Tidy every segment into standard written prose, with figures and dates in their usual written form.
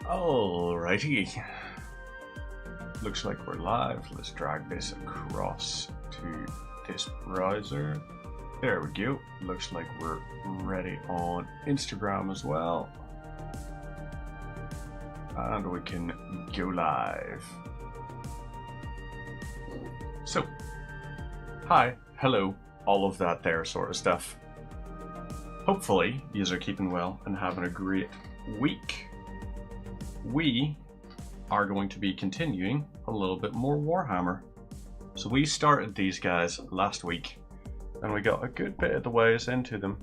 Alrighty. Looks like we're live. Let's drag this across to this browser. There we go. Looks like we're ready on Instagram as well. And we can go live. So, hi, hello, all of that there sort of stuff. Hopefully, yous are keeping well and having a great week. We are going to be continuing a little bit more Warhammer. So we started these guys last week and we got a good bit of the ways into them.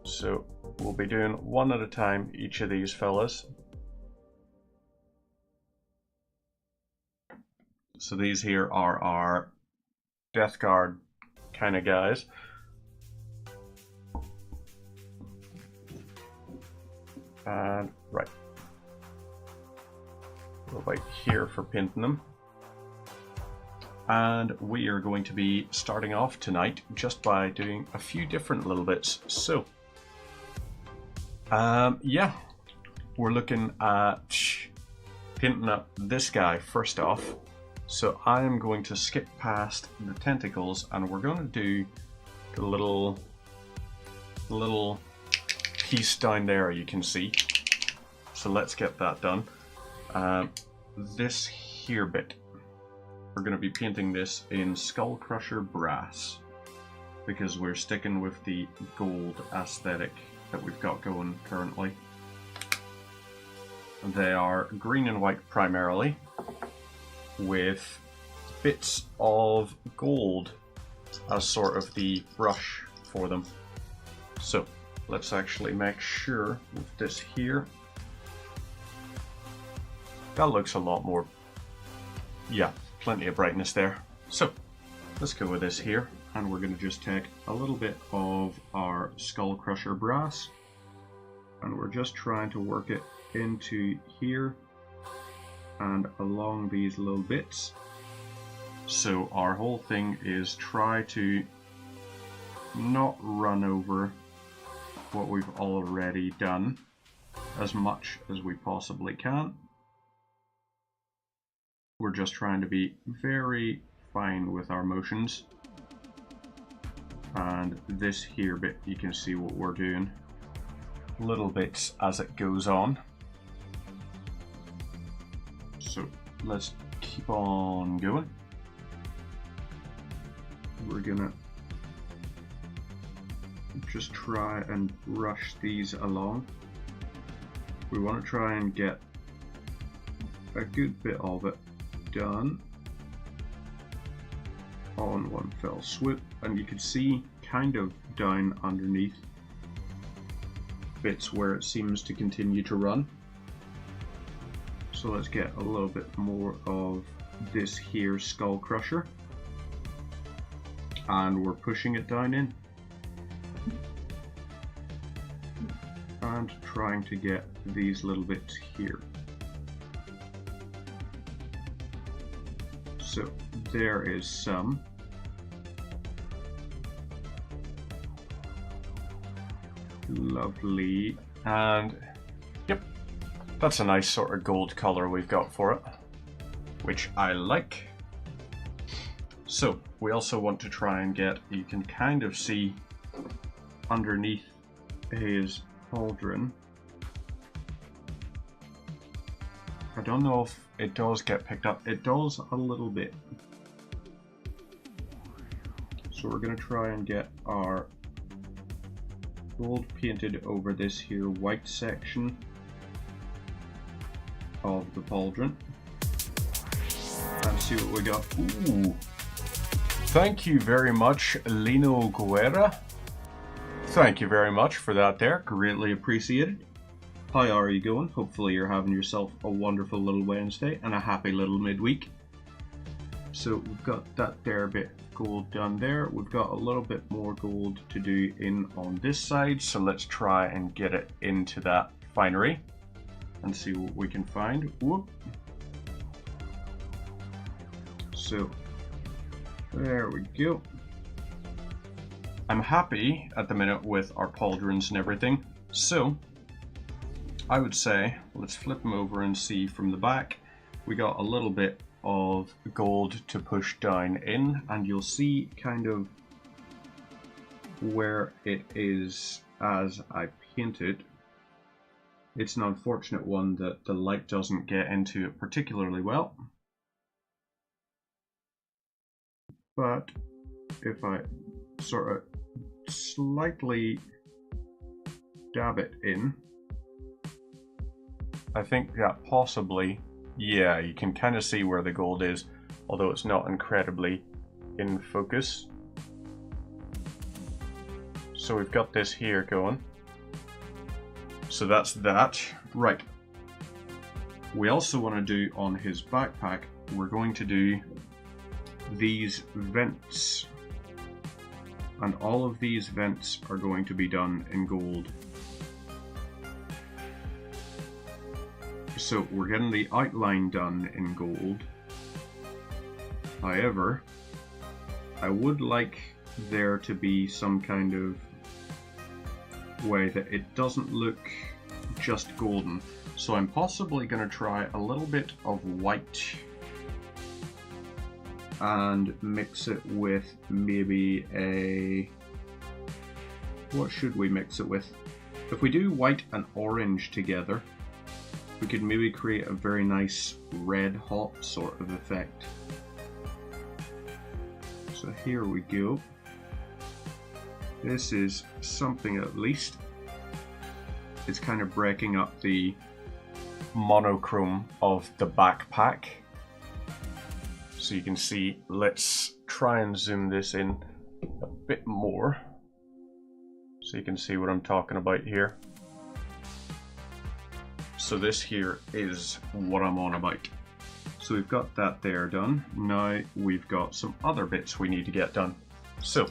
So we'll be doing one at a time, each of these fellas. So these here are our Death Guard kind of guys. And right, we'll wait here for painting them. And we are going to be starting off tonight just by doing a few different little bits. So, yeah, we're looking at painting up this guy first off. So I am going to skip past the tentacles and we're going to do the little piece down there you can see. So let's get that done. This here bit, we're going to be painting this in Skull Crusher Brass because we're sticking with the gold aesthetic that we've got going currently. They are green and white primarily, with bits of gold as sort of the brush for them. So let's actually make sure with this here, that looks a lot more, yeah, plenty of brightness there. So let's go with this here, and we're going to just take a little bit of our Skull Crusher Brass, and we're just trying to work it into here and along these little bits. So our whole thing is try to not run over what we've already done as much as we possibly can. We're just trying to be very fine with our motions. And this here bit, you can see what we're doing. Little bits as it goes on. So let's keep on going. We're gonna just try and rush these along. We want to try and get a good bit of it done on one fell swoop, and you can see kind of down underneath bits where it seems to continue to run. So let's get a little bit more of this here Skull Crusher, and we're pushing it down in and trying to get these little bits here. So there is some. Lovely. And yep, that's a nice sort of gold color we've got for it, which I like. So we also want to try and get, you can kind of see underneath his pauldron. I don't know if it does get picked up. It does a little bit. So we're going to try and get our gold painted over this here white section of the pauldron and see what we got. Ooh, thank you very much, Lino Guerra. Thank you very much for that there, greatly appreciated. How are you going? Hopefully you're having yourself a wonderful little Wednesday and a happy little midweek. So we've got that there bit gold done there. We've got a little bit more gold to do in on this side, so let's try and get it into that finery and see what we can find. Whoop. So there we go. I'm happy at the minute with our pauldrons and everything. So I would say, let's flip them over and see from the back. We got a little bit of gold to push down in, and you'll see kind of where it is as I paint it. It's an unfortunate one that the light doesn't get into it particularly well. But if I sort of slightly dab it in, I think that possibly, yeah, you can kind of see where the gold is, although it's not incredibly in focus. So we've got this here going. So that's that. Right. We also want to do on his backpack, we're going to do these vents. And all of these vents are going to be done in gold. So we're getting the outline done in gold. However, I would like there to be some kind of way that it doesn't look just golden. So I'm possibly going to try a little bit of white and mix it with maybe a... what should we mix it with? If we do white and orange together, we could maybe create a very nice red hot sort of effect. So here we go. This is something at least. It's kind of breaking up the monochrome of the backpack. So you can see, let's try and zoom this in a bit more so you can see what I'm talking about here. So this here is what I'm on about. So we've got that there done. Now we've got some other bits we need to get done. So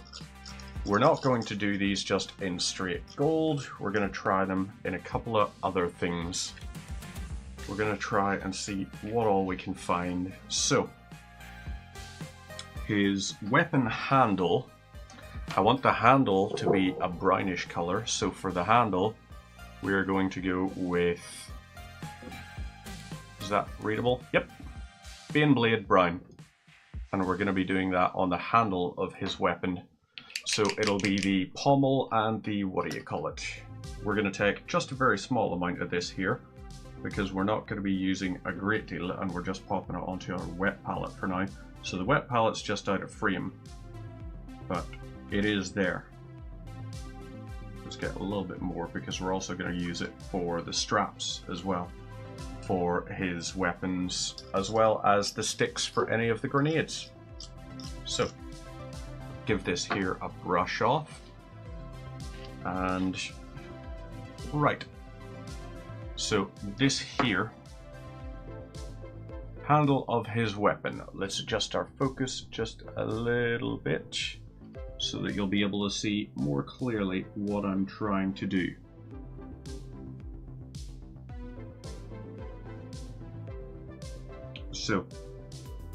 we're not going to do these just in straight gold. We're going to try them in a couple of other things. We're going to try and see what all we can find. So his weapon handle, I want the handle to be a brownish color. So for the handle, we're going to go with, is that readable? Yep. Baneblade brown. And we're going to be doing that on the handle of his weapon. So it'll be the pommel and the, what do you call it? We're going to take just a very small amount of this here, because we're not going to be using a great deal, and we're just popping it onto our wet palette for now. So the wet palette's just out of frame, but it is there. Let's get a little bit more, because we're also going to use it for the straps as well, for his weapons, as well as the sticks for any of the grenades. So give this here a brush off, and right. So this here, handle of his weapon. Let's adjust our focus just a little bit so that you'll be able to see more clearly what I'm trying to do. So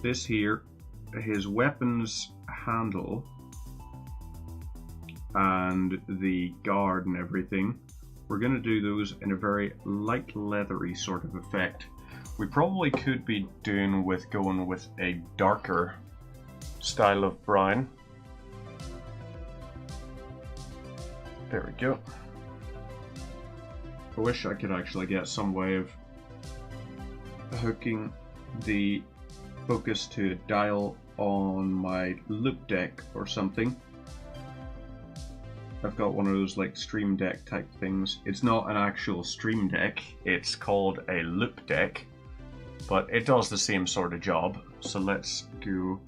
this here, his weapon's handle and the guard and everything, we're going to do those in a very light leathery sort of effect. We probably could be going with a darker style of brown. There we go. I wish I could actually get some way of hooking the focus to a dial on my loop deck or something. I've got one of those like stream deck type things. It's not an actual stream deck, it's called a loop deck, but it does the same sort of job. So let's go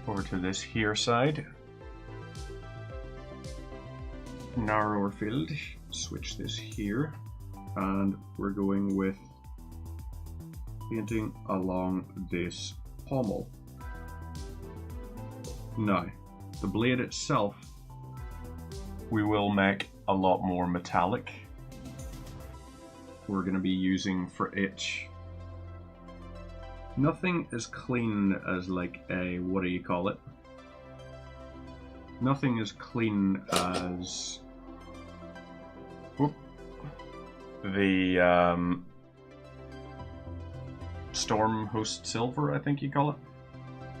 over to this here side. Narrower field, switch this here, and we're going with painting along this pommel. Now, the blade itself, we will make a lot more metallic. We're going to be using for it nothing as clean as like a, what do you call it? Nothing as clean as, whoop, the Storm Host Silver, I think you call it.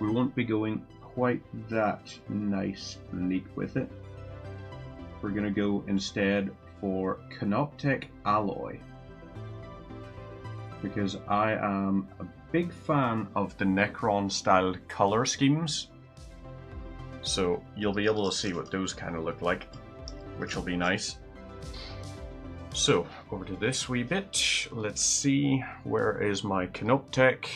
We won't be going quite that nice and neat with it. We're going to go instead for Canoptech Alloy, because I am a big fan of the Necron styled color schemes, so you'll be able to see what those kind of look like, which will be nice. So over to this wee bit, let's see, where is my Canoptech?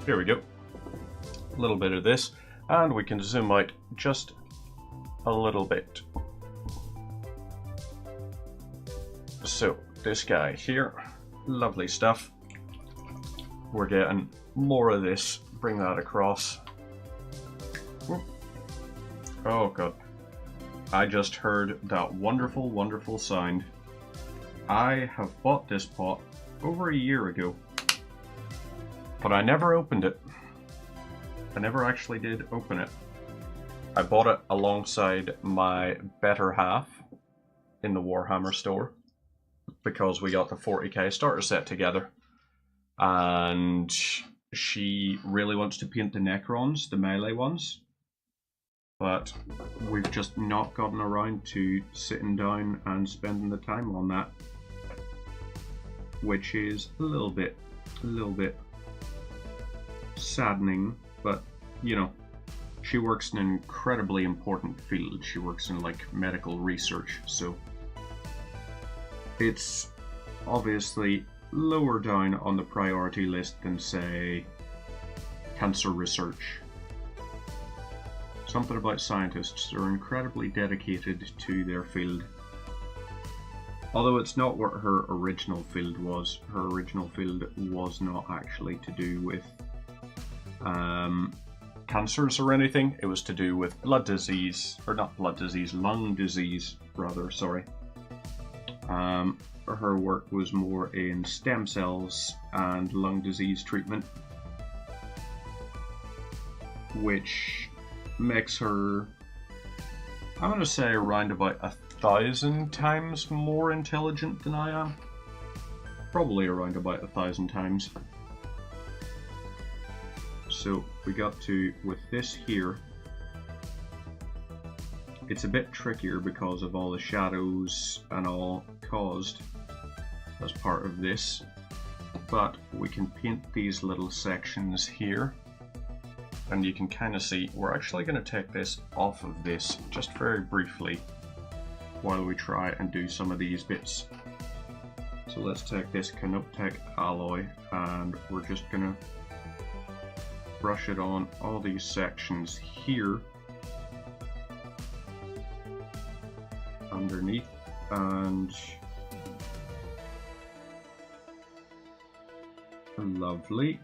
Here we go, a little bit of this, and we can zoom out just a little bit. So this guy here, lovely stuff. We're getting more of this, bring that across. Whoop. Oh god, I just heard that wonderful, wonderful sound. I have bought this pot over a year ago, but I never opened it. I never actually did open it. I bought it alongside my better half in the Warhammer store because we got the 40k starter set together, and she really wants to paint the Necrons, the melee ones, but we've just not gotten around to sitting down and spending the time on that, which is a little bit saddening, but you know, she works in an incredibly important field. She works in like medical research, so it's obviously lower down on the priority list than, say, cancer research. Something about scientists are incredibly dedicated to their field. Although it's not what her original field was. Her original field was not actually to do with cancers or anything. It was to do with blood disease, or not blood disease, lung disease rather, sorry. Her work was more in stem cells and lung disease treatment, which makes her, I'm going to say, around about 1,000 times more intelligent than I am. Probably around about 1,000 times. So we got to, with this here, it's a bit trickier because of all the shadows and all caused as part of this, but we can paint these little sections here, and you can kind of see we're actually going to take this off of this just very briefly while we try and do some of these bits. So let's take this Canoptech Alloy and we're just going to brush it on all these sections here underneath, and lovely.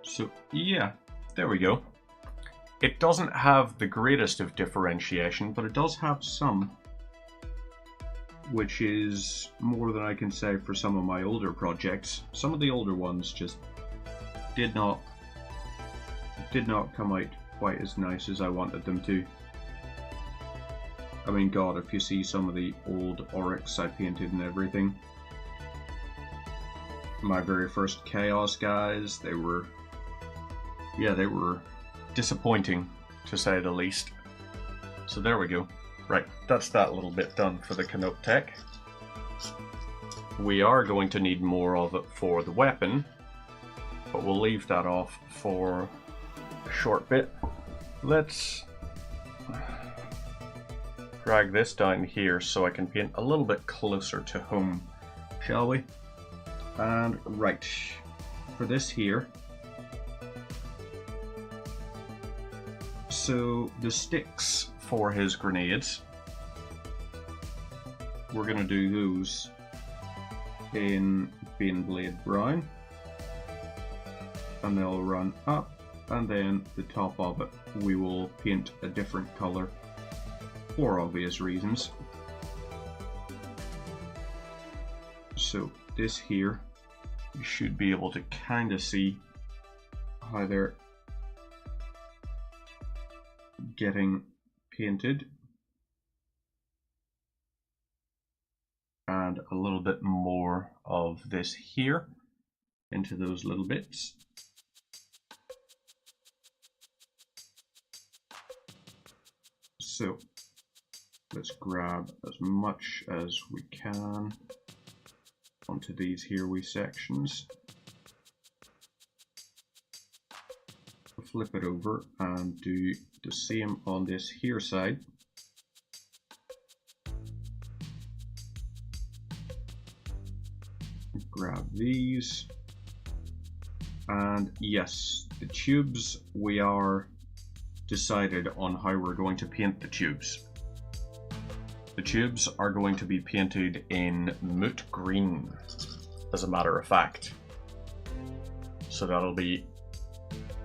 So yeah, there we go. It doesn't have the greatest of differentiation, but it does have some, which is more than I can say for some of my older projects. Some of the older ones just did not come out quite as nice as I wanted them to. I mean, God, if you see some of the old Oryx I painted and everything, my very first Chaos guys, they were disappointing, to say the least. So there we go. Right, that's that little bit done for the Canoptech. We are going to need more of it for the weapon, but we'll leave that off for a short bit. Let's drag this down here so I can paint a little bit closer to home, shall we? And right, for this here, so the sticks for his grenades, we're going to do those in Baneblade Brown, and they'll run up, and then the top of it we will paint a different colour for obvious reasons. So this here, you should be able to kind of see how they're getting painted. And a little bit more of this here into those little bits. So let's grab as much as we can onto these here wee sections. Flip it over and do the same on this here side. Grab these, and yes, the tubes, we are decided on how we're going to paint the tubes. The tubes are going to be painted in moot green, as a matter of fact. So that'll be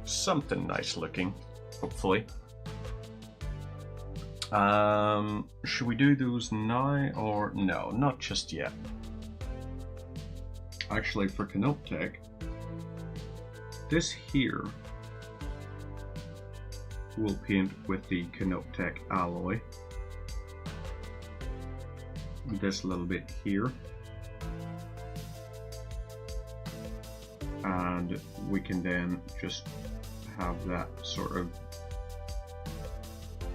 something nice looking, hopefully. Should we do those now or no? Not just yet. Actually, for Canoptech, this here we'll paint with the Canoptech alloy. This little bit here. And we can then just have that sort of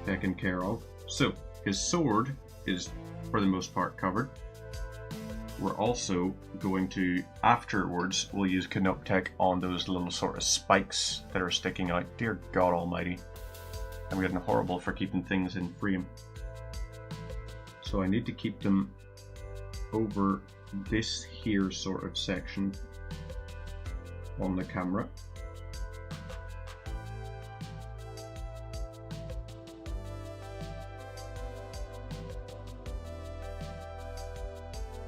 taken care of. So his sword is for the most part covered. We're also going to, afterwards, we'll use Canoptech on those little sort of spikes that are sticking out. Dear God Almighty, I'm getting horrible for keeping things in frame. So I need to keep them over this here sort of section on the camera.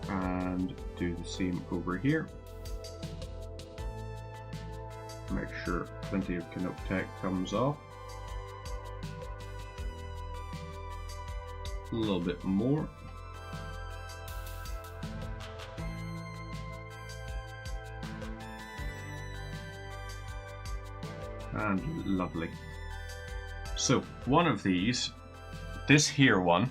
And do the same over here. Make sure plenty of Canoptech comes off. A little bit more. And lovely. So one of these, this here one,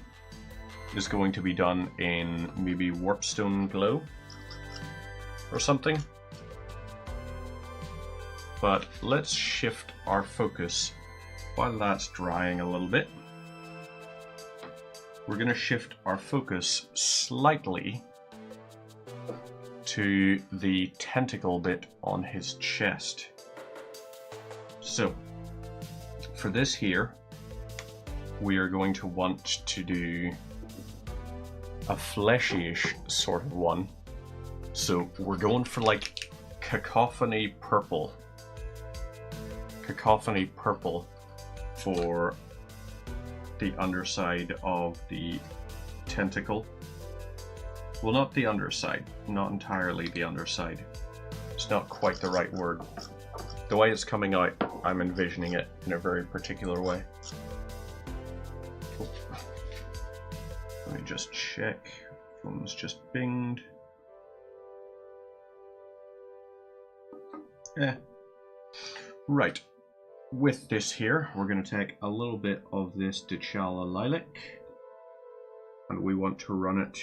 is going to be done in maybe Warpstone Glow or something. But let's shift our focus while that's drying a little bit. We're going to shift our focus slightly to the tentacle bit on his chest. So for this here, we are going to want to do a fleshy-ish sort of one. So we're going for like cacophony purple. Cacophony purple for the underside of the tentacle. Well, not the underside, not entirely the underside. It's not quite the right word. The way it's coming out, I'm envisioning it in a very particular way. Let me just check. Phone's just binged. Right. With this here, we're going to take a little bit of this T'Challa lilac, and we want to run it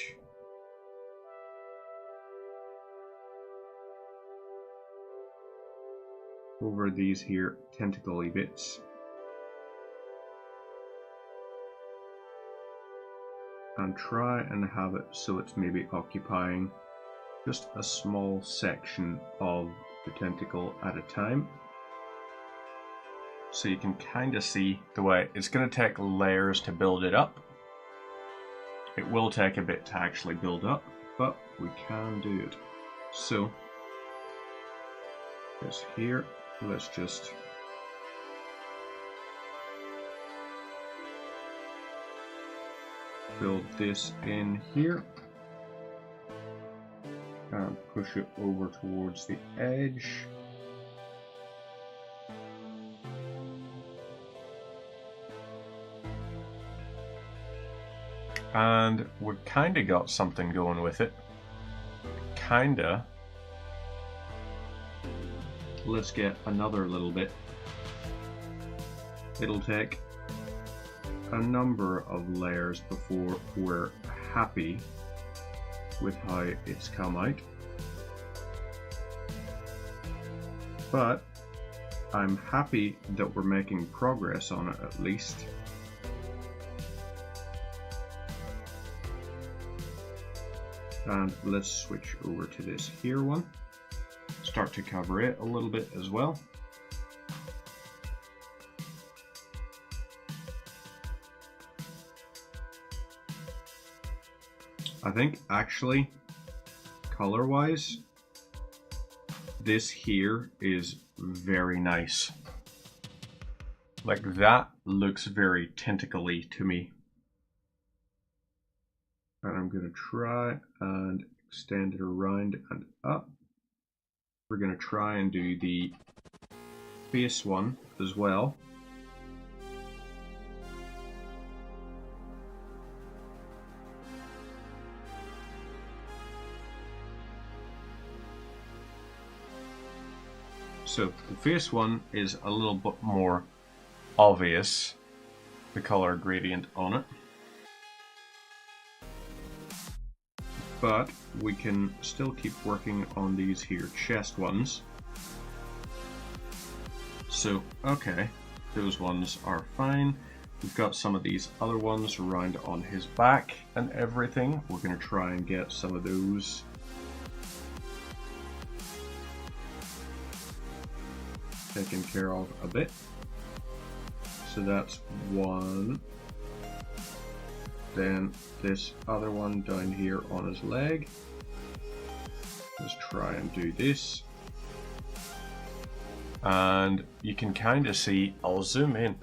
over these here tentacle-y bits. And try and have it so it's maybe occupying just a small section of the tentacle at a time. So you can kind of see the way it's going to take layers to build it up. It will take a bit to actually build up, but we can do it. So this here, let's just build this in here and push it over towards the edge. And we've kinda got something going with it. Kinda. Let's get another little bit. It'll take a number of layers before we're happy with how it's come out. But I'm happy that we're making progress on it at least. And let's switch over to this here one. Start to cover it a little bit as well. I think actually, color-wise, this here is very nice. Like that looks very tentacle-y to me. And I'm going to try and extend it around and up. We're going to try and do the face one as well. So the face one is a little bit more obvious, the color gradient on it. But we can still keep working on these here chest ones. So, okay, those ones are fine. We've got some of these other ones around on his back and everything. We're going to try and get some of those taken care of a bit. So that's one. Then this other one down here on his leg. Let's try and do this. And you can kind of see, I'll zoom in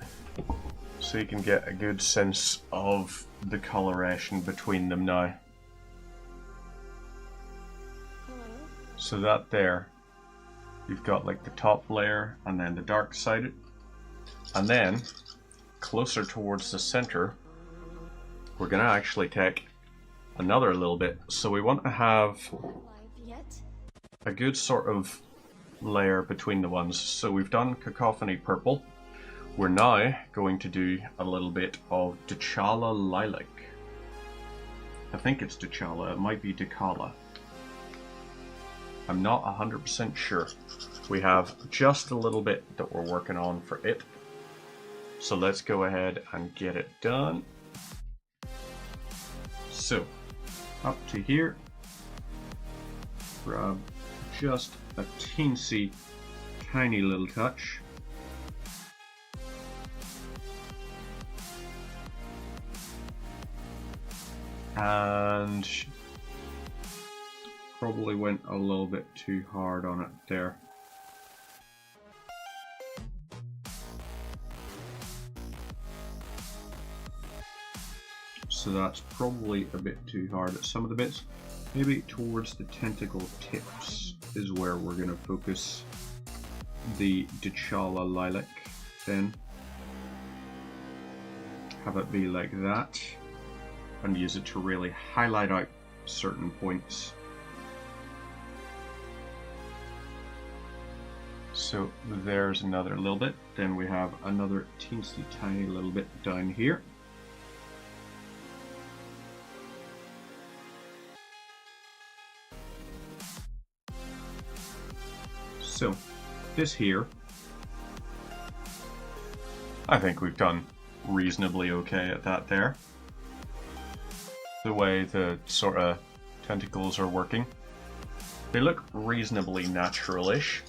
so you can get a good sense of the coloration between them now. So that there, you've got like the top layer and then the dark side. And then closer towards the center, we're going to actually take another little bit. So we want to have a good sort of layer between the ones. So we've done Cacophony Purple. We're now going to do a little bit of T'Challa Lilac. I think it's T'Challa, it might be T'Challa. I'm not 100% sure. We have just a little bit that we're working on for it. So let's go ahead and get it done. So, up to here, grab just a teensy, tiny little touch. And probably went a little bit too hard on it there. So that's probably a bit too hard at some of the bits. Maybe towards the tentacle tips is where we're going to focus the T'Challa Lilac then. Have it be like that and use it to really highlight out certain points. So there's another little bit. Then we have another teensy tiny little bit down here. So, this here, I think we've done reasonably okay at that there. The way the sort of tentacles are working. They look reasonably natural-ish.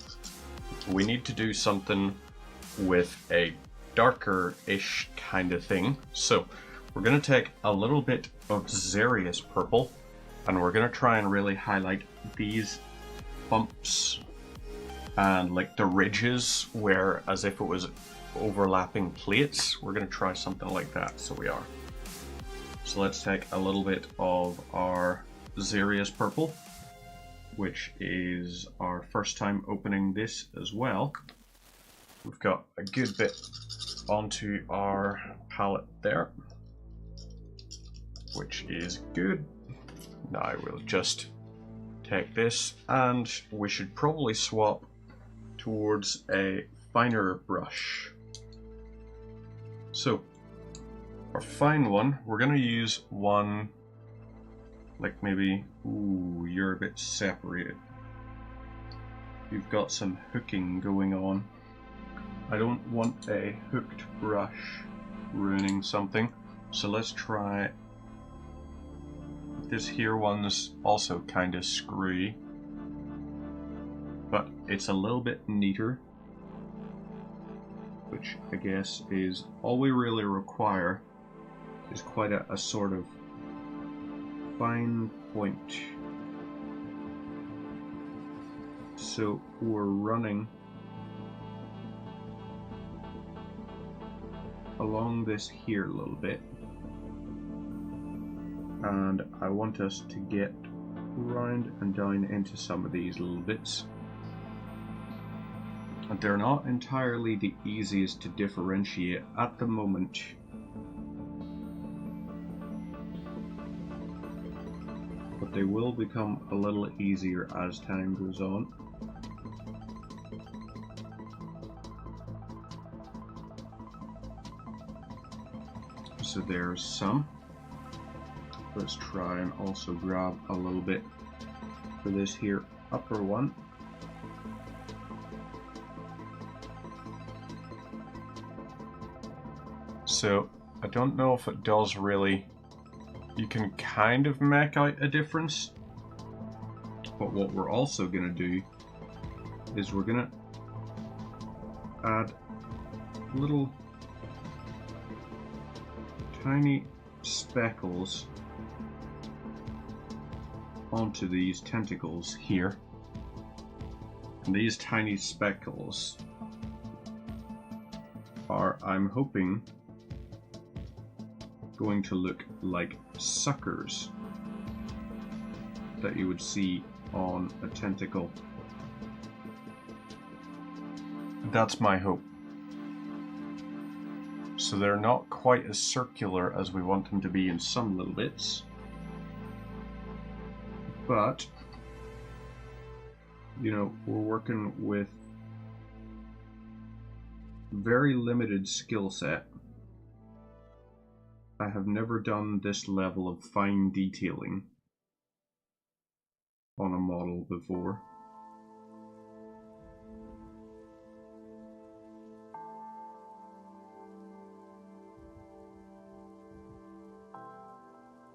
We need to do something with a darker-ish kind of thing. So, we're going to take a little bit of Xerius Purple, and we're going to try and really highlight these bumps and like the ridges where as if it was overlapping plates. We're going to try something like that. So we are. So let's take a little bit of our Xerius Purple, which is our first time opening this as well. We've got a good bit onto our palette there, which is good. Now we'll just take this and we should probably swap towards a finer brush. So our fine one, we're going to use one, like maybe, ooh, you're a bit separated. You've got some hooking going on. I don't want a hooked brush ruining something, so let's try. This here one's also kind of screwy, but it's a little bit neater, which I guess is all we really require, is quite a sort of fine point. So we're running along this here a little bit, and I want us to get round and down into some of these little bits. And they're not entirely the easiest to differentiate at the moment. But they will become a little easier as time goes on. So there's some. Let's try and also grab a little bit for this here upper one. So I don't know if it does really, you can kind of make out a difference, but what we're also going to do is we're going to add little tiny speckles onto these tentacles here, and these tiny speckles are, I'm hoping, going to look like suckers that you would see on a tentacle. That's my hope. So they're not quite as circular as we want them to be in some little bits, but you know, we're working with very limited skill set. I have never done this level of fine detailing on a model before.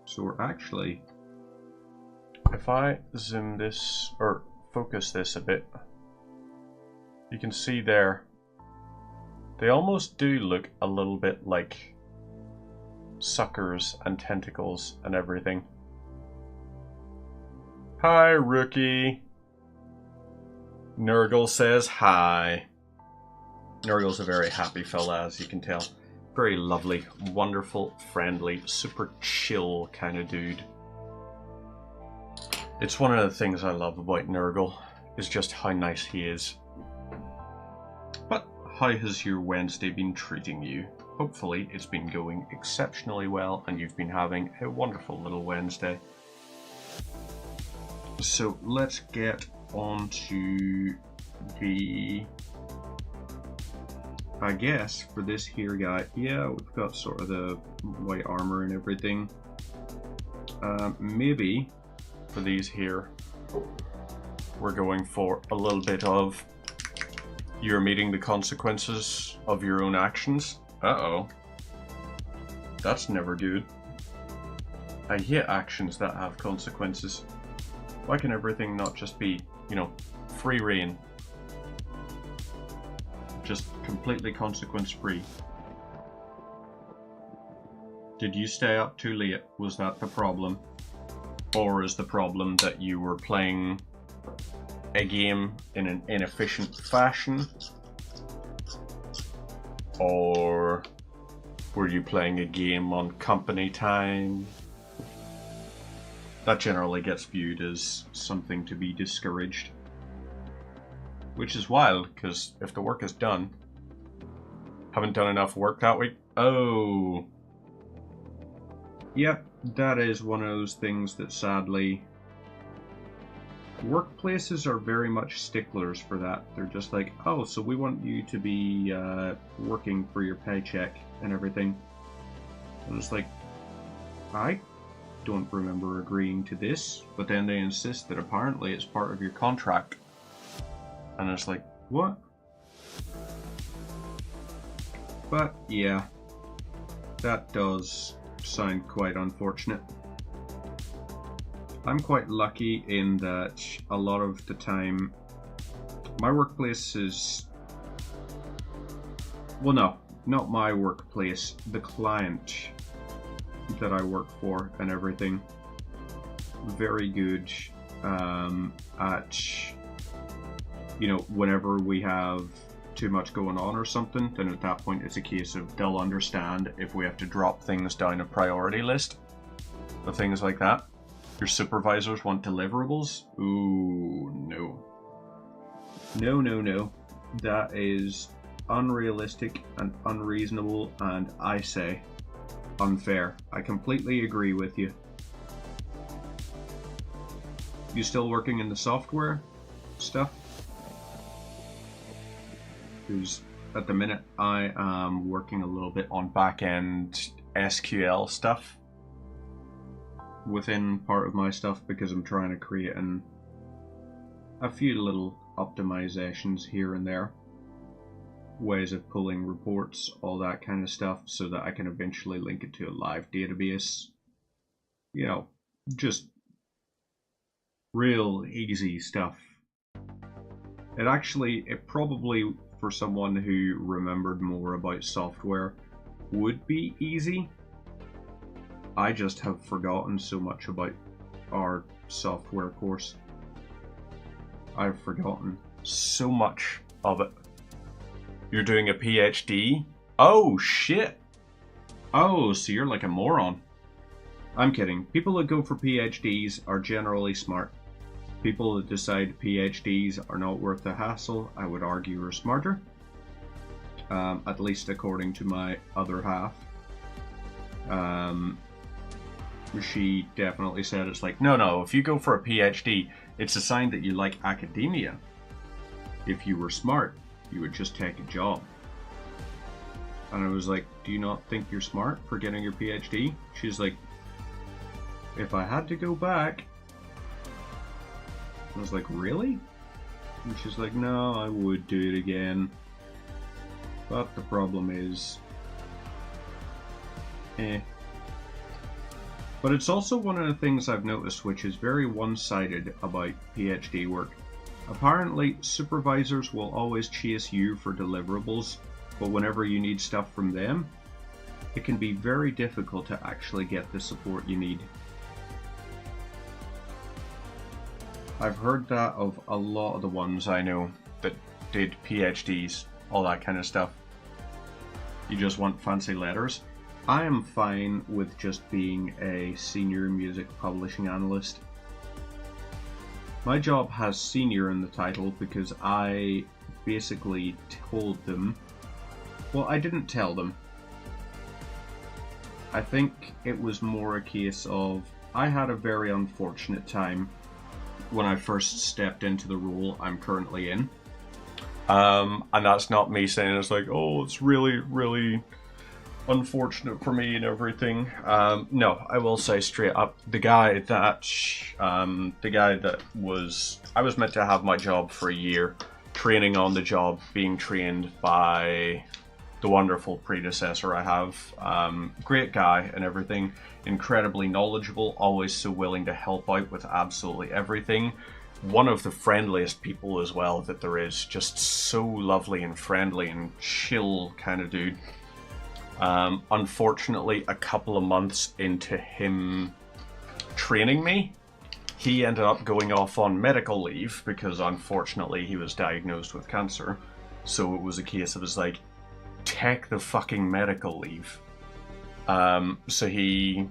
So we're actually, if I zoom this or focus this a bit, you can see there, they almost do look a little bit like suckers and tentacles and everything. Hi, rookie. Nurgle says hi. Nurgle's a very happy fella, as you can tell. Very lovely, wonderful, friendly, super chill kind of dude. It's one of the things I love about Nurgle, is just how nice he is. But how has your Wednesday been treating you? Hopefully it's been going exceptionally well and you've been having a wonderful little Wednesday. So let's get on to the, I guess for this here guy, yeah, we've got sort of the white armor and everything. Maybe for these here, we're going for a little bit of you're meeting the consequences of your own actions. Uh-oh. That's never good. I hate actions that have consequences. Why can everything not just be, you know, free reign? Just completely consequence free. Did you stay up too late? Was that the problem? Or is the problem that you were playing a game in an inefficient fashion? Or were you playing a game on company time? That generally gets viewed as something to be discouraged. Which is wild, because if the work is done, haven't done enough work that week? Oh. Yep, that is one of those things that sadly, workplaces are very much sticklers for that. They're just like, oh, so we want you to be working for your paycheck and everything. And it's like, I don't remember agreeing to this, but then they insist that apparently it's part of your contract. And it's like, what? But yeah, that does sound quite unfortunate. I'm quite lucky in that a lot of the time my workplace is, well, no, not my workplace, the client that I work for and everything, very good at, you know, whenever we have too much going on or something, then at that point it's a case of they'll understand if we have to drop things down a priority list or things like that. Your supervisors want deliverables? Ooh, no. No. That is unrealistic and unreasonable, and I say unfair. I completely agree with you. You still working in the software stuff? Because at the minute I am working a little bit on back-end SQL stuff within part of my stuff, because I'm trying to create a few little optimizations here and there, ways of pulling reports, all that kind of stuff, so that I can eventually link it to a live database. You know, just real easy stuff. It probably, for someone who remembered more about software, would be easy. I just have forgotten so much about our software course. I've forgotten so much of it. You're doing a PhD? Oh, shit. Oh, so you're like a moron. I'm kidding. People that go for PhDs are generally smart. People that decide PhDs are not worth the hassle, I would argue, are smarter. At least according to my other half. She definitely said it's like, no, if you go for a PhD, it's a sign that you like academia. If you were smart, you would just take a job. And I was like, do you not think you're smart for getting your PhD? She's like, if I had to go back. I was like, really? And she's like, no, I would do it again. But the problem is, But it's also one of the things I've noticed which is very one-sided about PhD work. Apparently, supervisors will always chase you for deliverables, but whenever you need stuff from them, it can be very difficult to actually get the support you need. I've heard that of a lot of the ones I know that did PhDs, all that kind of stuff. You just want fancy letters. I am fine with just being a senior music publishing analyst. My job has senior in the title because I basically told them, well, I didn't tell them. I think it was more a case of I had a very unfortunate time when I first stepped into the role I'm currently in. And that's not me saying it's like, oh, it's really, really unfortunate for me and everything. No, I will say straight up, the guy that I was meant to have my job for a year, training on the job, being trained by the wonderful predecessor I have. Great guy and everything, incredibly knowledgeable, always so willing to help out with absolutely everything. One of the friendliest people as well that there is, just so lovely and friendly and chill kind of dude. Unfortunately, a couple of months into him training me, he ended up going off on medical leave because unfortunately he was diagnosed with cancer. So it was a case of, like, take the fucking medical leave. So he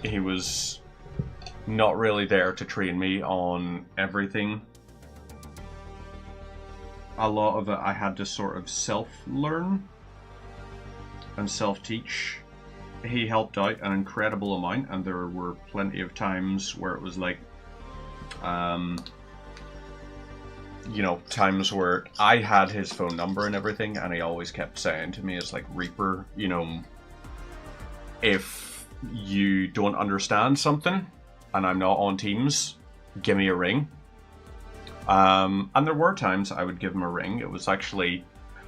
was not really there to train me on everything. A lot of it I had to sort of self-learn and self-teach. He helped out an incredible amount, and there were plenty of times where it was like, you know, times where I had his phone number and everything, and he always kept saying to me, it's like, Reaper, you know, if you don't understand something and I'm not on Teams, give me a ring. And there were times I would give him a ring. It was actually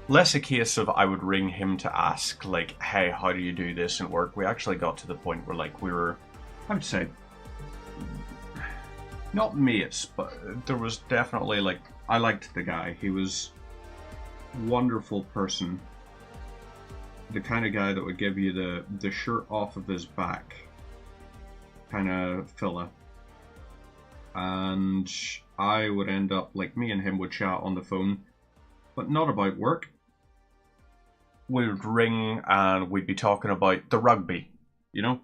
less a case of I would ring him to ask, like, hey, how do you do this in work? We actually got to the point where, like, we were, I would say, not mates, but there was definitely, like, I liked the guy. He was a wonderful person. The kind of guy that would give you the shirt off of his back kind of fella. And I would end up, like, me and him would chat on the phone, but not about work. We would ring and we'd be talking about the rugby, you know?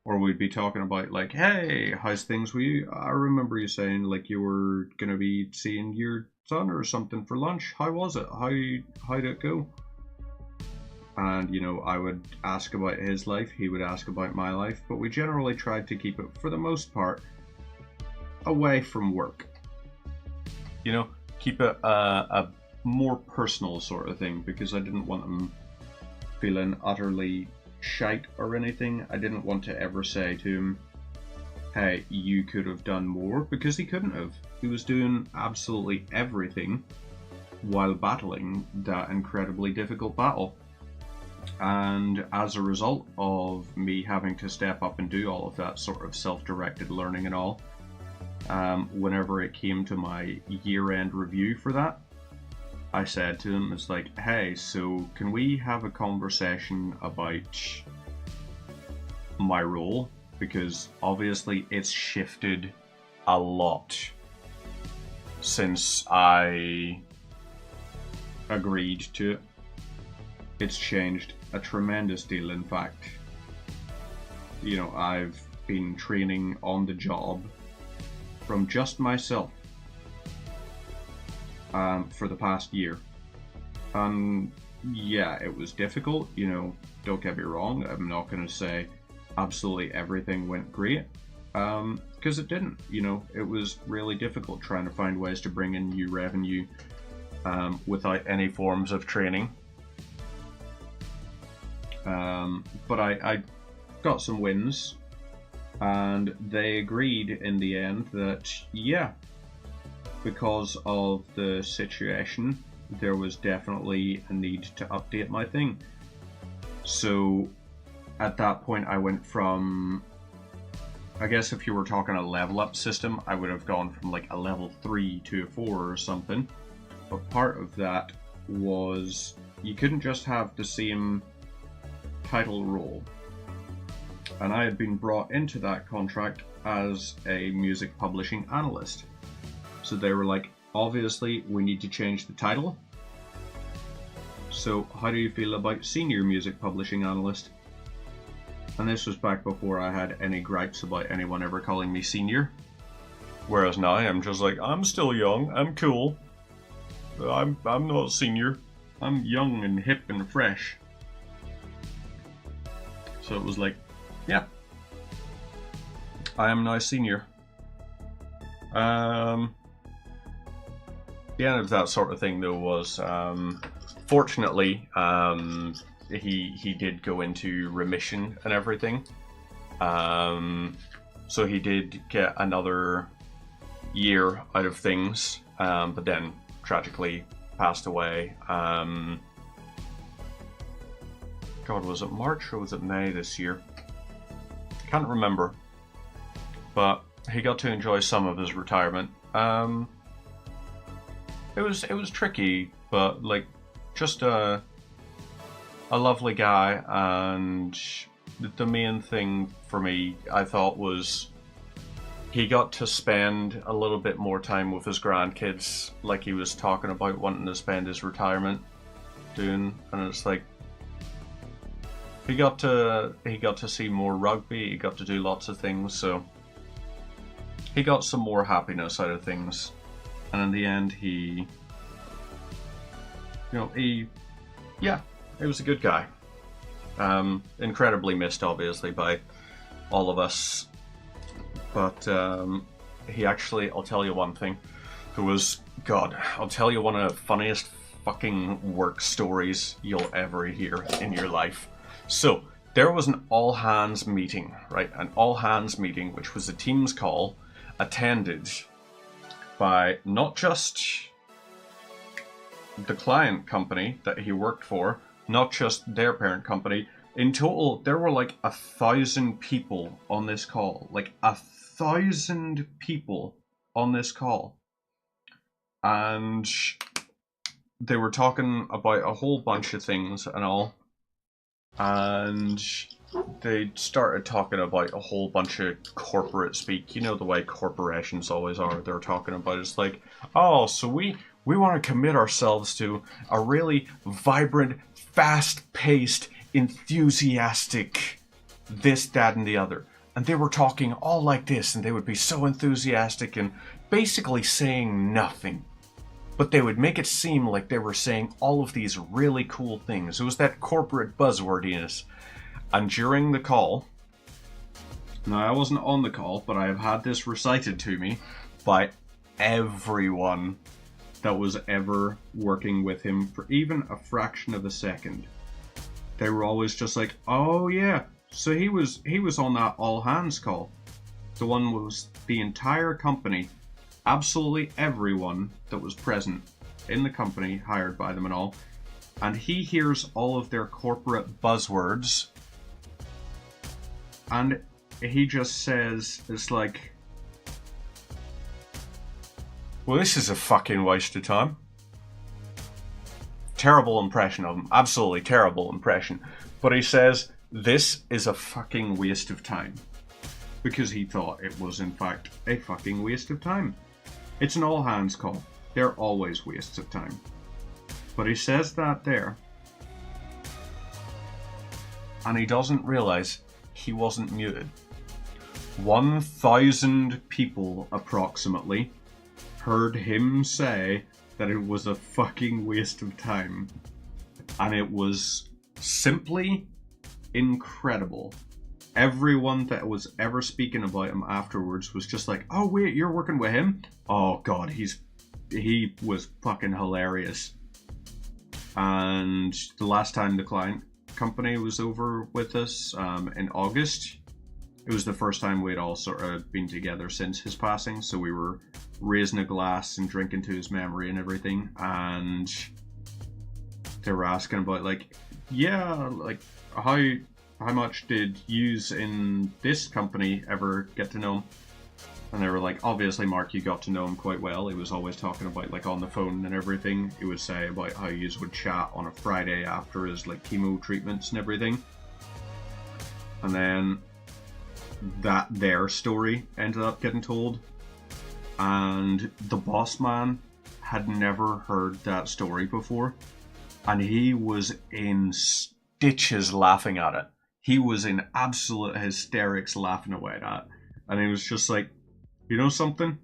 Or we'd be talking about, like, hey, how's things with you? I remember you saying, like, you were going to be seeing your son or something for lunch. How was it? How did it go? And, you know, I would ask about his life. He would ask about my life. But we generally tried to keep it, for the most part, away from work. You know, keep it a more personal sort of thing, because I didn't want him feeling utterly shite or anything. I didn't want to ever say to him, hey, you could have done more, because he couldn't have. He was doing absolutely everything while battling that incredibly difficult battle. And as a result of me having to step up and do all of that sort of self-directed learning and all, whenever it came to my year-end review for that, I said to him, it's like, hey, so can we have a conversation about my role? Because obviously it's shifted a lot since I agreed to it. It's changed a tremendous deal, in fact. You know, I've been training on the job from just myself for the past year. Yeah, it was difficult, you know, don't get me wrong. I'm not going to say absolutely everything went great, because it didn't. You know, it was really difficult trying to find ways to bring in new revenue without any forms of training. But I got some wins, and they agreed in the end that, yeah, because of the situation, there was definitely a need to update my thing. So at that point, I went from, I guess if you were talking a level up system, I would have gone from like a level 3 to a 4 or something. But part of that was you couldn't just have the same title role. And I had been brought into that contract as a music publishing analyst. So they were like, obviously we need to change the title. So how do you feel about senior music publishing analyst? And this was back before I had any gripes about anyone ever calling me senior. Whereas now I'm just like, I'm still young, I'm cool. I'm not senior. I'm young and hip and fresh. So it was like, yeah, I am now senior. The end of that sort of thing, though, was fortunately he did go into remission and everything. So he did get another year out of things, but then tragically passed away. God, was it March or was it May this year? Can't remember. But he got to enjoy some of his retirement. It was tricky, but like just a lovely guy, and the main thing for me, I thought, was he got to spend a little bit more time with his grandkids, like he was talking about wanting to spend his retirement doing, and it's like he got to see more rugby, he got to do lots of things, so he got some more happiness out of things. And in the end, he was a good guy. Incredibly missed, obviously, by all of us. But he actually, I'll tell you one thing, I'll tell you one of the funniest fucking work stories you'll ever hear in your life. So, there was an all-hands meeting, right? An all-hands meeting, which was a Teams call, attended by not just the client company that he worked for, not just their parent company. In total, there were like 1,000 people on this call. Like 1,000 people on this call. And they were talking about a whole bunch of things and all. And they started talking about a whole bunch of corporate speak. You know the way corporations always are. They're talking about it's like, oh, so we want to commit ourselves to a really vibrant, fast-paced, enthusiastic this, that, and the other. And they were talking all like this, and they would be so enthusiastic and basically saying nothing. But they would make it seem like they were saying all of these really cool things. It was that corporate buzzwordiness. And during the call, now I wasn't on the call, but I have had this recited to me by everyone that was ever working with him for even a fraction of a second. They were always just like, oh yeah, so he was on that all hands call. The one was the entire company, absolutely everyone that was present in the company, hired by them and all, and he hears all of their corporate buzzwords, and he just says, it's like, well, this is a fucking waste of time. Terrible impression of him. Absolutely terrible impression. But he says, this is a fucking waste of time. Because he thought it was, in fact, a fucking waste of time. It's an all-hands call. They're always wastes of time. But he says that there. And he doesn't realize he wasn't muted. 1,000 people, approximately, heard him say that it was a fucking waste of time. And it was simply incredible. Everyone that was ever speaking about him afterwards was just like, oh wait, you're working with him? Oh god, he was fucking hilarious. And the last time the client company was over with us, in August, it was the first time we'd all sort of been together since his passing, so we were raising a glass and drinking to his memory and everything, and they were asking about like, yeah, like how much did yous in this company ever get to know him? And they were like, obviously Mark, you got to know him quite well. He was always talking about like on the phone and everything. He would say about how yous would chat on a Friday after his like chemo treatments and everything. And then their story ended up getting told. And the boss man had never heard that story before, and he was in stitches laughing at it. He was in absolute hysterics laughing away at it. And he was just like, you know something?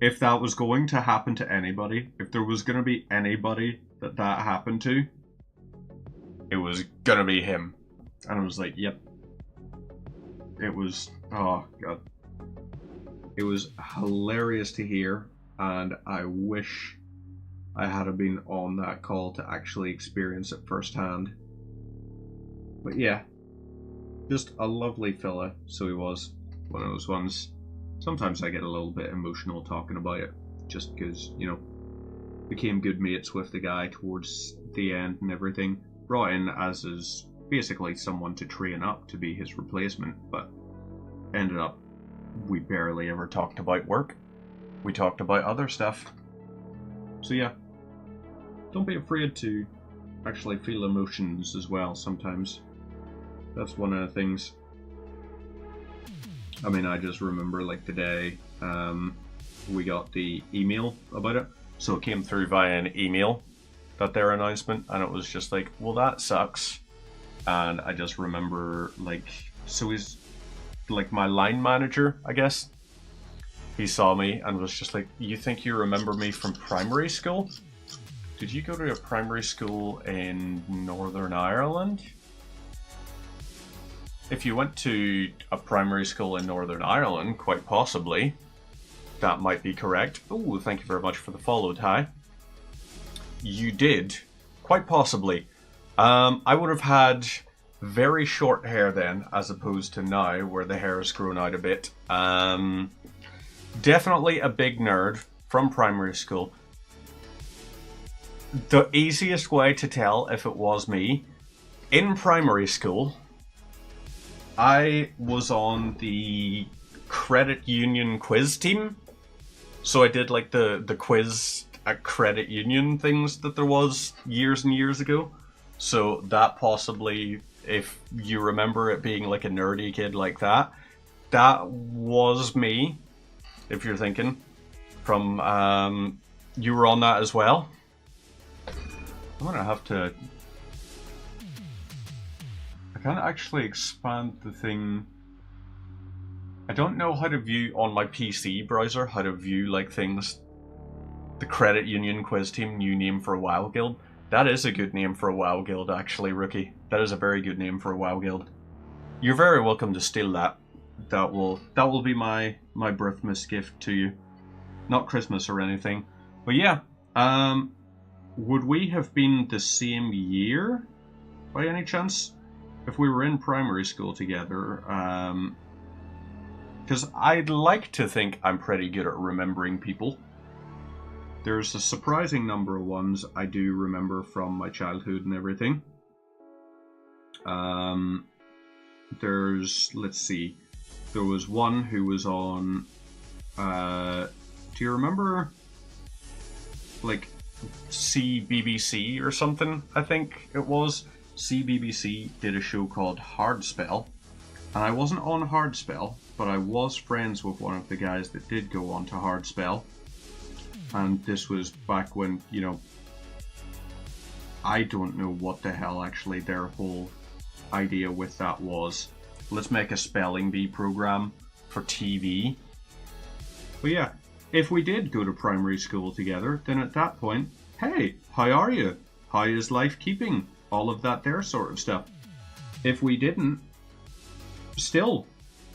If that was going to happen to anybody, if there was going to be anybody that happened to, it was going to be him. And I was like, yep. It was, oh god. It was hilarious to hear, and I wish I had been on that call to actually experience it firsthand. But yeah, just a lovely fella, so he was. One of those ones. Sometimes I get a little bit emotional talking about it, just because, you know, became good mates with the guy towards the end and everything. Brought in as is basically someone to train up to be his replacement, but ended up we barely ever talked about work. We talked about other stuff. So yeah, don't be afraid to actually feel emotions as well sometimes. That's one of the things. I mean, I just remember like the day we got the email about it. So it came through via an email, that their announcement, and it was just like, well, that sucks. And I just remember like, so he's like my line manager, I guess. He saw me and was just like, you think you remember me from primary school? Did you go to a primary school in Northern Ireland? If you went to a primary school in Northern Ireland, quite possibly, that might be correct. Oh, thank you very much for the follow, Ty. You did, quite possibly. I would have had very short hair then, as opposed to now where the hair has grown out a bit. Definitely a big nerd from primary school. The easiest way to tell if it was me, in primary school, I was on the credit union quiz team. So I did like the quiz at credit union things that there was years and years ago. So that possibly, if you remember it being like a nerdy kid like that, that was me. If you're thinking from, you were on that as well. I'm gonna have to, I can't actually expand the thing. I don't know how to view on my PC browser, how to view like things. The Credit Union Quiz Team, new name for a WoW guild. That is a good name for a WoW guild, actually, Rookie. That is a very good name for a WoW guild. You're very welcome to steal that. That will be my birthmas gift to you. Not Christmas or anything. But yeah, would we have been the same year, by any chance? If we were in primary school together, because I'd like to think I'm pretty good at remembering people. There's a surprising number of ones I do remember from my childhood and everything. Let's see, there was one who was on, do you remember, like, CBBC or something, I think it was? CBBC did a show called Hardspell, and I wasn't on Hardspell, but I was friends with one of the guys that did go on to Hardspell. And this was back when, you know, I don't know what the hell actually their whole idea with that was. Let's make a spelling bee program for TV. But yeah, if we did go to primary school together, then at that point, hey, how are you? How is life keeping? All of that there sort of stuff. If we didn't, still,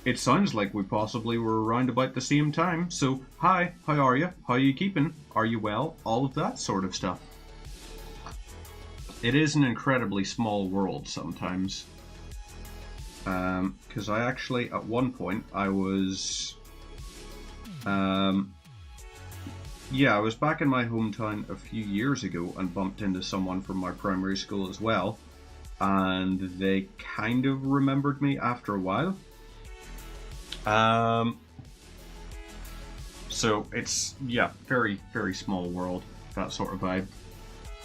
it sounds like we possibly were around about the same time. So, hi, how are you? How are you keeping? Are you well? All of that sort of stuff. It is an incredibly small world sometimes. Because I actually, at one point, I was... yeah, I was back in my hometown a few years ago and bumped into someone from my primary school as well. And they kind of remembered me after a while. So it's, yeah, very, very small world, that sort of vibe.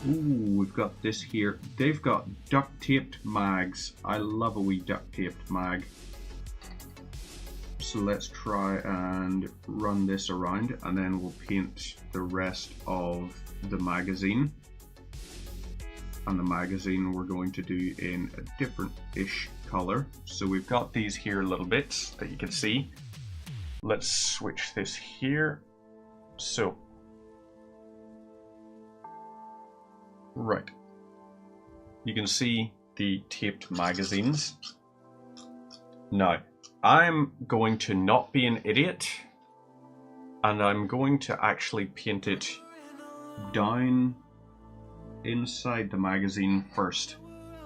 Ooh, we've got this here. They've got duct-taped mags. I love a wee duct-taped mag. So let's try and run this around, and then we'll paint the rest of the magazine. And the magazine we're going to do in a different-ish color. So we've got these here little bits that you can see. Let's switch this here. So, right. You can see the taped magazines. Now, I'm going to not be an idiot, and I'm going to actually paint it down inside the magazine first.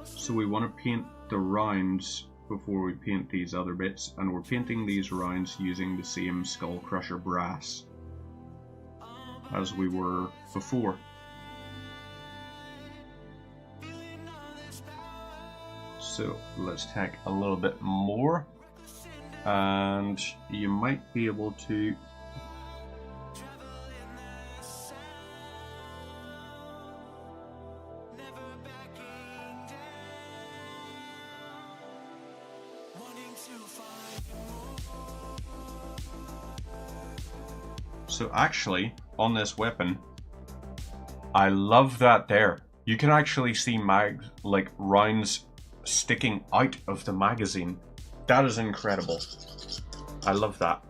So we want to paint the rounds before we paint these other bits, and we're painting these rounds using the same Skull Crusher brass as we were before. So let's take a little bit more, and you might be able to So actually, on this weapon, I love that there. You can actually see like rounds sticking out of the magazine. That is incredible. I love that.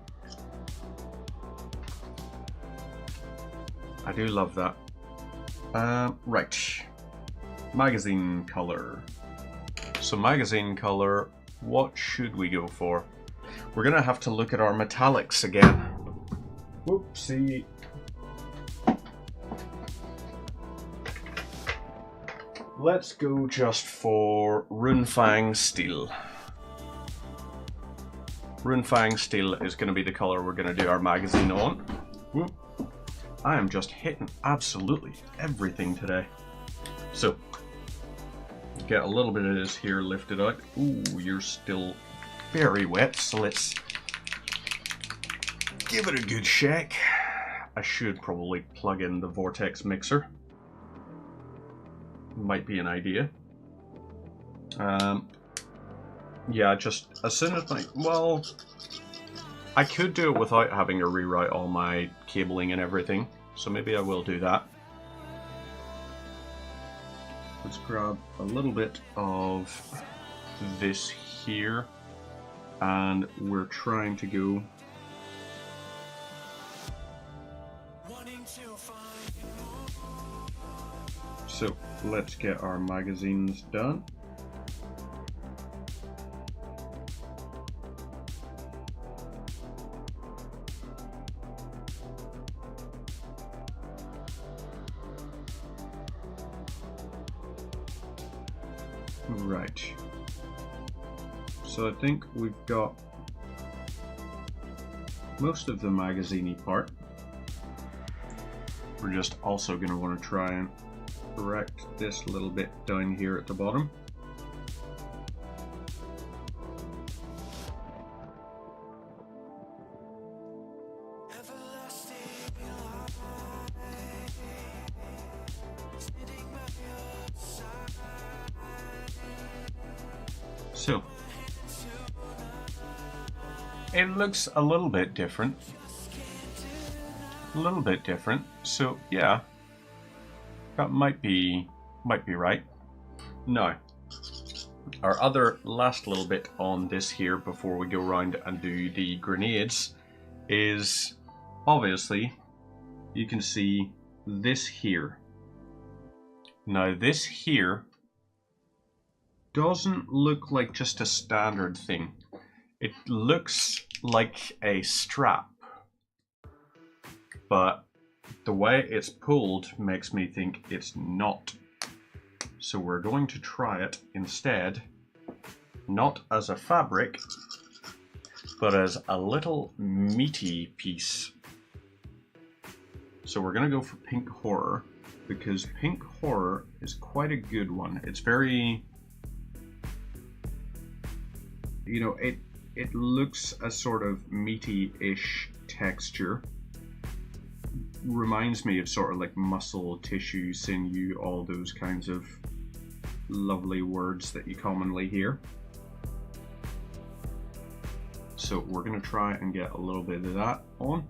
I do love that. Right. Magazine color. So magazine color, what should we go for? We're gonna have to look at our metallics again. Whoopsie. let's go just for Runefang Steel. Runefang Steel is going to be the color we're going to do our magazine on. Whoop. I am just hitting absolutely everything today. So, get a little bit of this here lifted out. Ooh, you're still very wet, so let's give it a good shake. I should probably plug in the vortex mixer. Might be an idea. Yeah, just as soon as well, I could do it without having to rewrite all my cabling and everything, so maybe I will do that. Let's grab a little bit of this here, and we're trying to go so let's get our magazines done. Right. So I think we've got most of the magazine-y part. We're just also going to want to try and correct this little bit down here at the bottom. So, it looks a little bit different. So, yeah, that might be right. Now, our other last little bit on this here before we go around and do the grenades is, obviously, you can see this here. Now, this here doesn't look like just a standard thing. It looks like a strap, but the way it's pulled makes me think it's not. So we're going to try it instead, not as a fabric, but as a little meaty piece. So we're going to go for Pink Horror, because Pink Horror is quite a good one. It's very, you know, it looks a sort of meaty-ish texture. Reminds me of sort of like muscle, tissue, sinew, all those kinds of lovely words that you commonly hear. So we're going to try and get a little bit of that on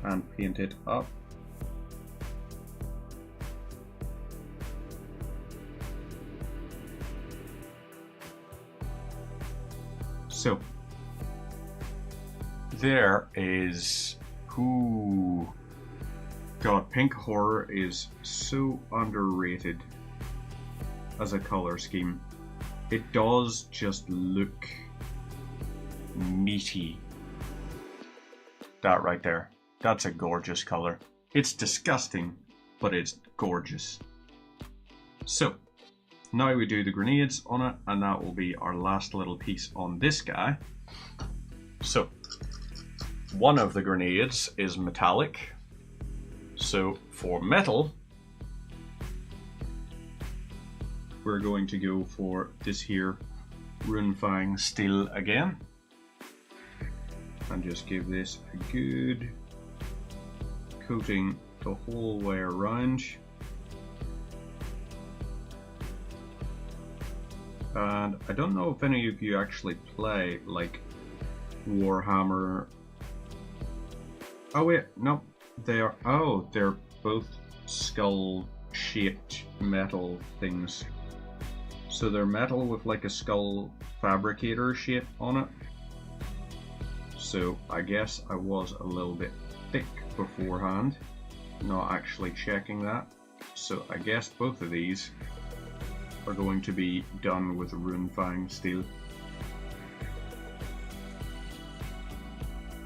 and paint it up. So there is, ooh, God, Pink Horror is so underrated as a color scheme. It does just look meaty. That right there, that's a gorgeous color. It's disgusting, but it's gorgeous. So now we do the grenades on it, and that will be our last little piece on this guy. So one of the grenades is metallic. So for metal, we're going to go for this here Runefang Steel again, and just give this a good coating the whole way around. And I don't know if any of you actually play like Warhammer. Oh wait, no, they're both skull shaped metal things. So they're metal with like a skull fabricator shape on it. So I guess I was a little bit thick beforehand, not actually checking that. So I guess both of these are going to be done with Runefang Steel.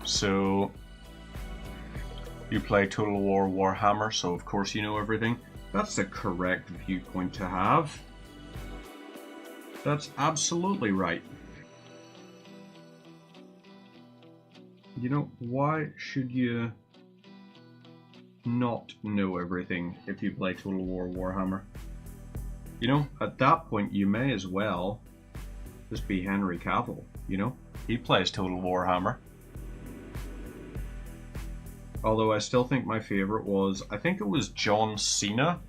So You play Total War Warhammer, so of course you know everything. That's the correct viewpoint to have. That's absolutely right. You know, why should you not know everything if you play Total War Warhammer? You know, at that point you may as well just be Henry Cavill, you know? He plays Total Warhammer. Although I still think my favorite was, I think it was John Cena.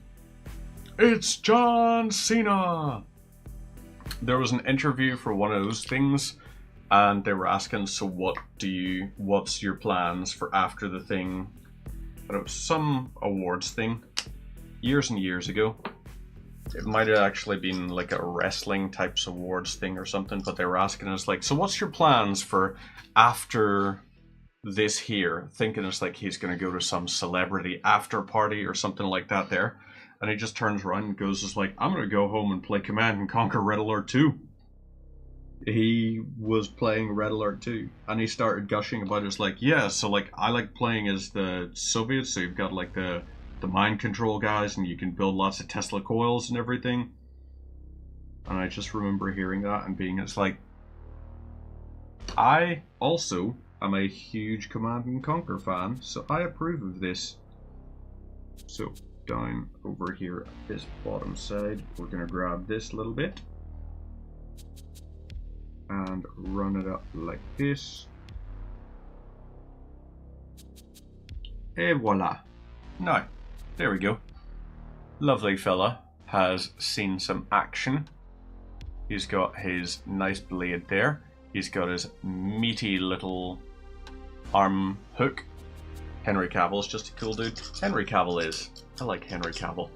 It's John Cena! There was an interview for one of those things, and they were asking, so what's your plans for after the thing? And it was some awards thing, years and years ago. It might have actually been like a wrestling types awards thing or something, but they were asking us like, so what's your plans for after this here? Thinking it's like he's going to go to some celebrity after party or something like that there. And he just turns around and goes just like, I'm going to go home and play Command and Conquer Red Alert 2. He was playing Red Alert 2, and he started gushing about it. It's like, yeah, so like I like playing as the Soviets, so you've got like the mind control guys, and you can build lots of Tesla coils and everything. And I just remember hearing that and being, it's like, I also am a huge Command and Conquer fan, so I approve of this. So down over here at this bottom side, we're going to grab this little bit and run it up like this. Et voila. Now, there we go. Lovely fella has seen some action. He's got his nice blade there. He's got his meaty little arm hook. Henry Cavill's just a cool dude. Henry Cavill is. I like Henry Cavill.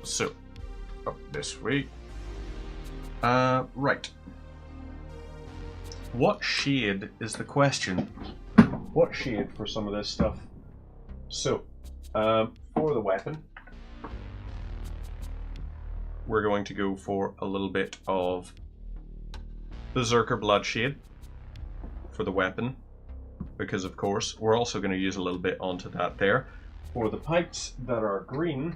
So, up this way. Right. What shade is the question? What shade for some of this stuff? So, for the weapon, we're going to go for a little bit of Berserker Bloodshade for the weapon, because of course we're also going to use a little bit onto that there. For the pipes that are green,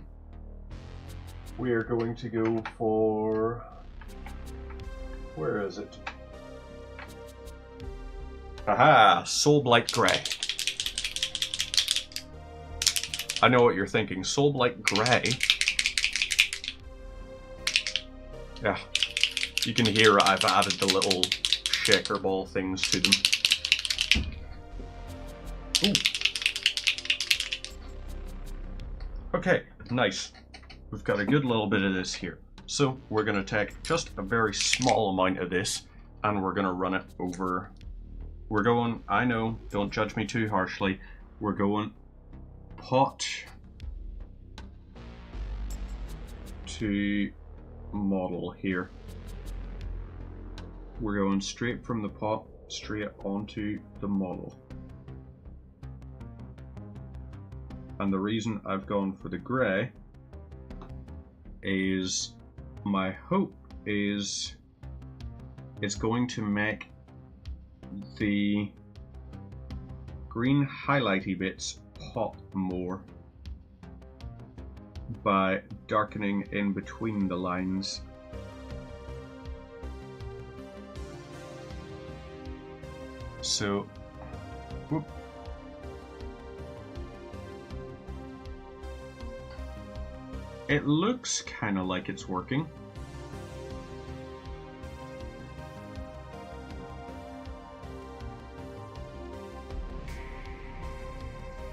we are going to go for, where is it? Aha! Soulblight Grey. I know what you're thinking. Soulblight Grey? Yeah. You can hear I've added the little shaker ball things to them. Ooh. Okay, nice. We've got a good little bit of this here. So we're going to take just a very small amount of this and we're going to run it over. We're going, I know, don't judge me too harshly, we're going pot to model here. We're going straight from the pot straight onto the model. And the reason I've gone for the grey is my hope is it's going to make the green highlighty bits pop more by darkening in between the lines. So, whoop. It looks kind of like it's working.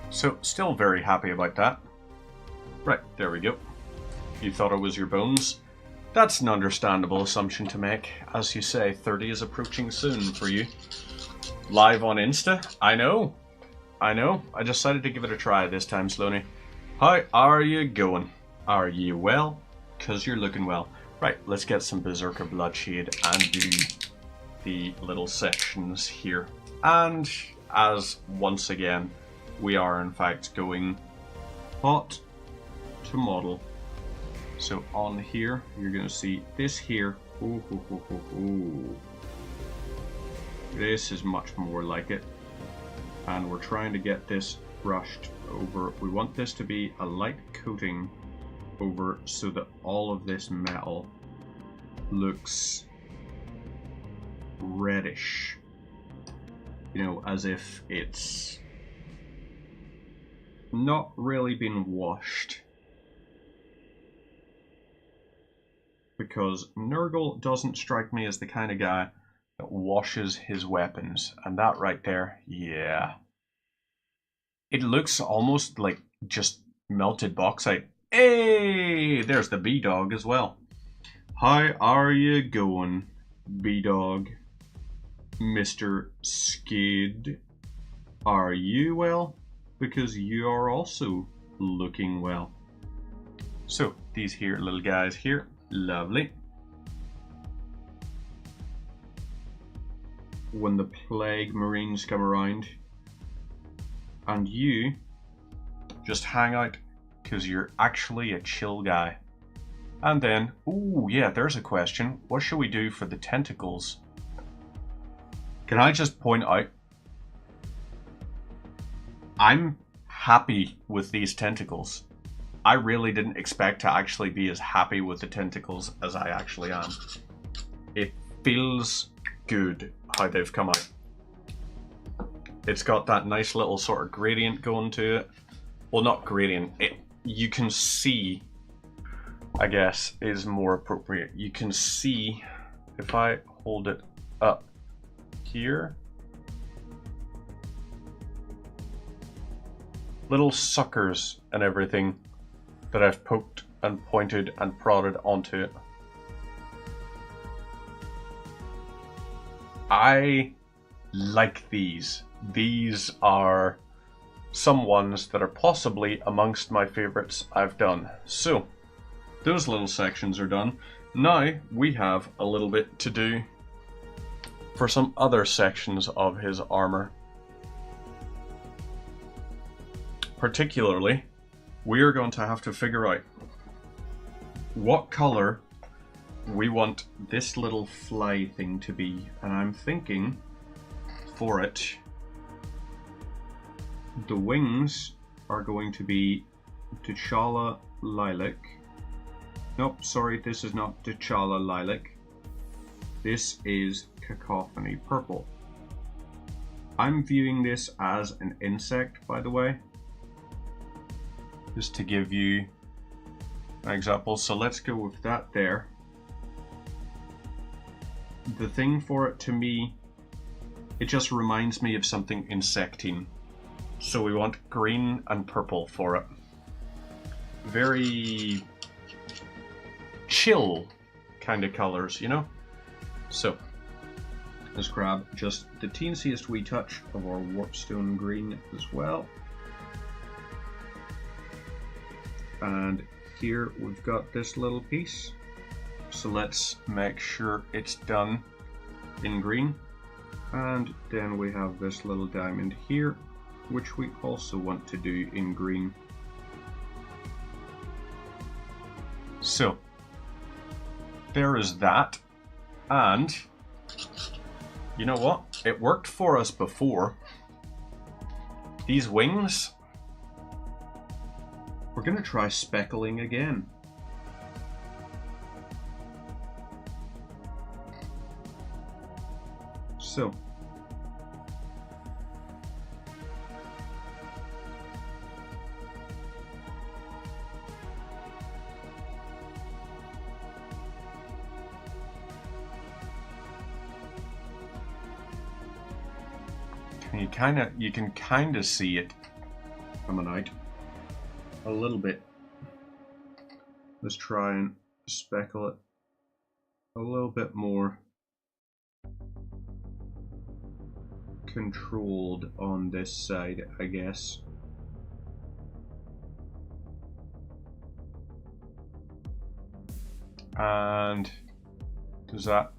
So, still very happy about that. Right, there we go. You thought it was your bones? That's an understandable assumption to make. As you say, 30 is approaching soon for you. Live on Insta? I know. I decided to give it a try this time, Sloaney. How are you going? Are you well? 'Cause you're looking well. Right, let's get some Berserker Bloodshade and do the little sections here. And as once again, we are in fact going pot to model. So on here, you're going to see this here. Ooh, ooh, ooh, ooh, ooh. This is much more like it. And we're trying to get this brushed over. We want this to be a light coating over so that all of this metal looks reddish. You know, as if it's not really been washed. Because Nurgle doesn't strike me as the kind of guy that washes his weapons. And that right there, yeah. It looks almost like just melted bauxite. Hey, there's the B-Dog as well. How are you going, B-Dog? Mr. Skid? Are you well? Because you are also looking well. So, these here little guys here, lovely. When the plague marines come around, and you just hang out because you're actually a chill guy. And then, ooh, yeah, there's a question. What should we do for the tentacles? Can I just point out, I'm happy with these tentacles. I really didn't expect to actually be as happy with the tentacles as I actually am. It feels good how they've come out. It's got that nice little sort of gradient going to it. Well, not gradient. You can see, I guess, is more appropriate. You can see, if I hold it up here, little suckers and everything that I've poked and pointed and prodded onto it. I like these. These are some ones that are possibly amongst my favorites I've done. So, those little sections are done. Now we have a little bit to do for some other sections of his armor. Particularly, we are going to have to figure out what color we want this little fly thing to be. And I'm thinking for it, the wings are going to be T'Challa Lilac. Nope, sorry, this is not T'Challa Lilac. This is Cacophony Purple. I'm viewing this as an insect, by the way. Just to give you an example. So let's go with that there. The thing for it, to me, it just reminds me of something insectine. So we want green and purple for it. Very chill kind of colors, you know? So, let's grab just the teensiest wee touch of our warpstone green as well. And here we've got this little piece. So let's make sure it's done in green. And then we have this little diamond here, which we also want to do in green. So, there is that. And, you know what? It worked for us before. These wings, we're going to try speckling again. So, you can kind of see it coming out a little bit. Let's try and speckle it a little bit more controlled on this side, I guess. And does that?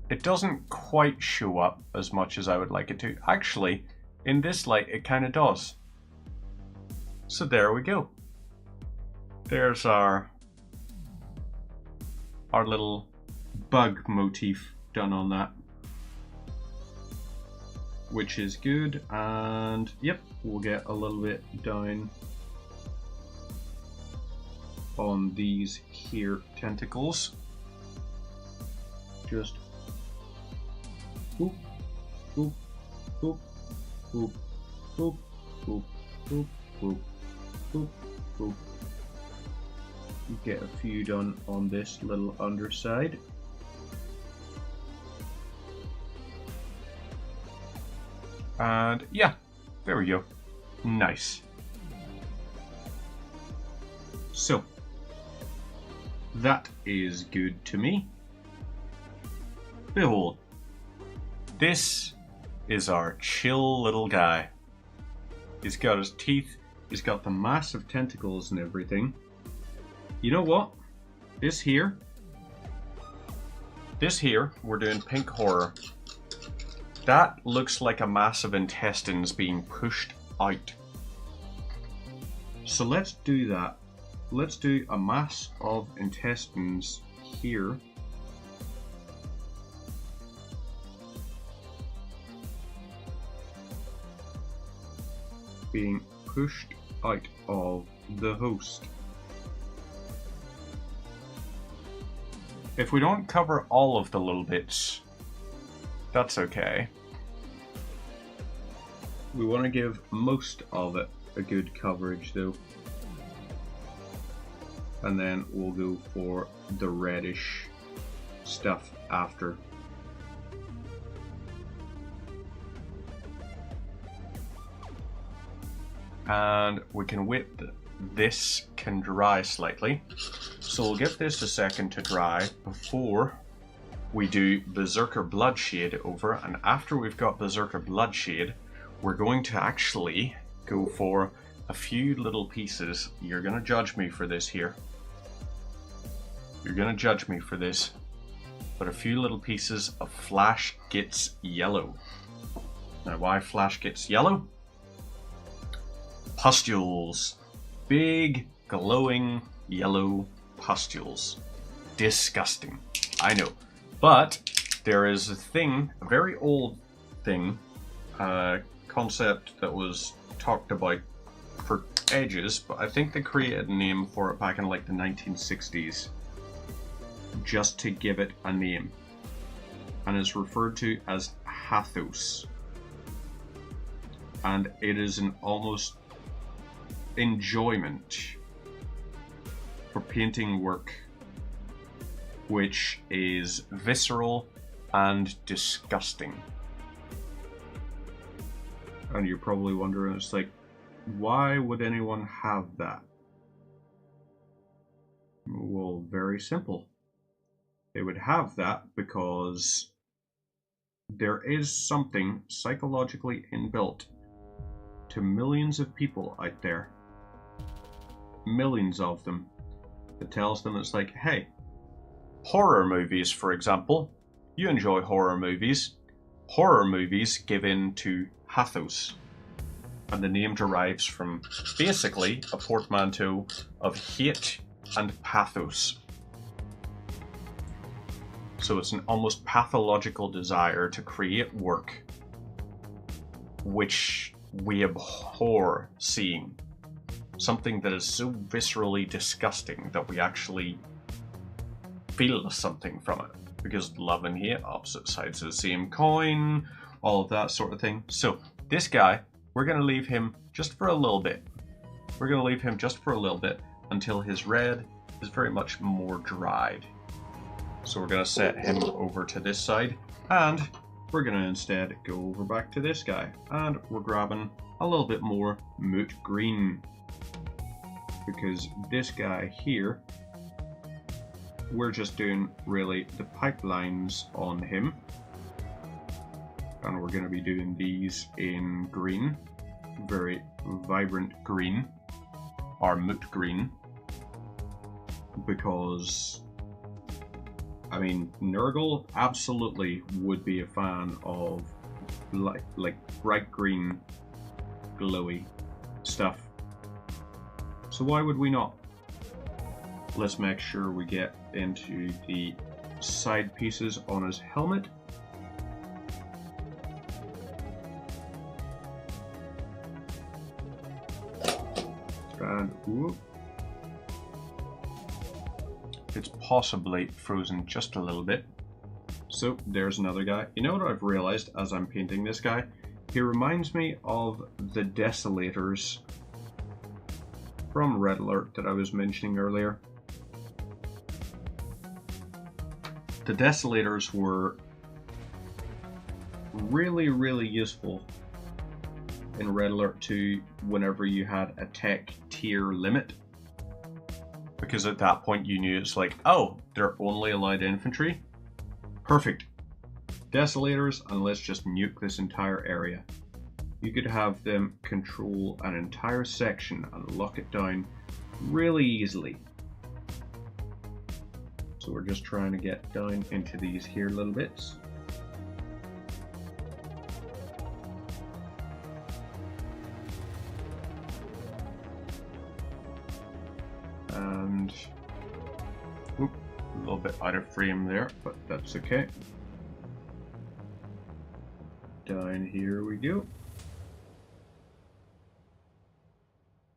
It doesn't quite show up as much as I would like it to. Actually, in this light, it kind of does. So there we go. There's our little bug motif done on that. which is good. And yep, we'll get a little bit down on these here tentacles. Just boop, boop, boop, boop, boop, boop, boop, boop, boop, boop. Get a few done on this little underside. And yeah, there we go. Nice. So, that is good to me. Behold, this is our chill little guy. He's got his teeth, he's got the massive tentacles and everything. You know what? This here, we're doing pink horror. That looks like a mass of intestines being pushed out. So let's do that. Let's do a mass of intestines here. Being pushed out of the host. If we don't cover all of the little bits, that's okay. We want to give most of it a good coverage though. And then we'll go for the reddish stuff after. And we can wait, this can dry slightly. So we'll give this a second to dry before we do Berserker Bloodshade over. And after we've got Berserker Bloodshade, we're going to actually go for a few little pieces. You're gonna judge me for this here. You're gonna judge me for this. But a few little pieces of Flash Gets Yellow. Now why Flash Gets Yellow? Pustules. Big, glowing, yellow pustules. Disgusting. I know. But there is a thing, a very old thing, concept that was talked about for ages, but I think they created a name for it back in like the 1960s. Just to give it a name. And it's referred to as Hathos. And it is an almost enjoyment for painting work which is visceral and disgusting. And you're probably wondering, it's like, why would anyone have that? Well, very simple. They would have that because there is something psychologically inbuilt to millions of people out there, millions of them, that tells them it's like, hey, horror movies, for example, you enjoy horror movies give in to Hathos, and the name derives from basically a portmanteau of hate and pathos. So it's an almost pathological desire to create work which we abhor seeing. Something that is so viscerally disgusting that we actually feel something from it. Because love and hate, opposite sides of the same coin, all of that sort of thing. So this guy, we're going to leave him just for a little bit. We're going to leave him just for a little bit until his red is very much more dried. So we're going to set him over to this side, and we're going to instead go over back to this guy, and we're grabbing a little bit more moot green, because this guy here, we're just doing really the pipelines on him, and we're going to be doing these in green, very vibrant green, or moot green, because I mean, Nurgle absolutely would be a fan of like bright green, glowy stuff. So why would we not? Let's make sure we get into the side pieces on his helmet. And whoop. It's possibly frozen just a little bit. So there's another guy. You know what I've realized as I'm painting this guy? He reminds me of the Desolators from Red Alert that I was mentioning earlier. The Desolators were really, really useful in Red Alert 2 whenever you had a tech tier limit. Because at that point you knew it's like, oh, they're only allowed infantry? Perfect. Desolators, and let's just nuke this entire area. You could have them control an entire section and lock it down really easily. So we're just trying to get down into these here little bits. And whoop, a little bit out of frame there, but that's okay. Down here we go.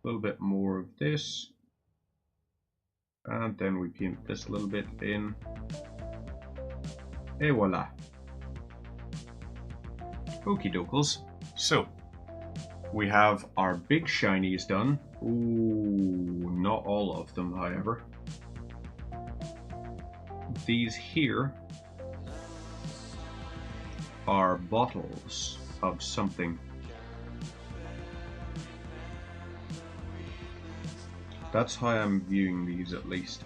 A little bit more of this. And then we paint this little bit in. Et voila. Okie dokes. So, we have our big shinies done. Ooh, not all of them, however. These here are bottles of something. That's how I'm viewing these, at least.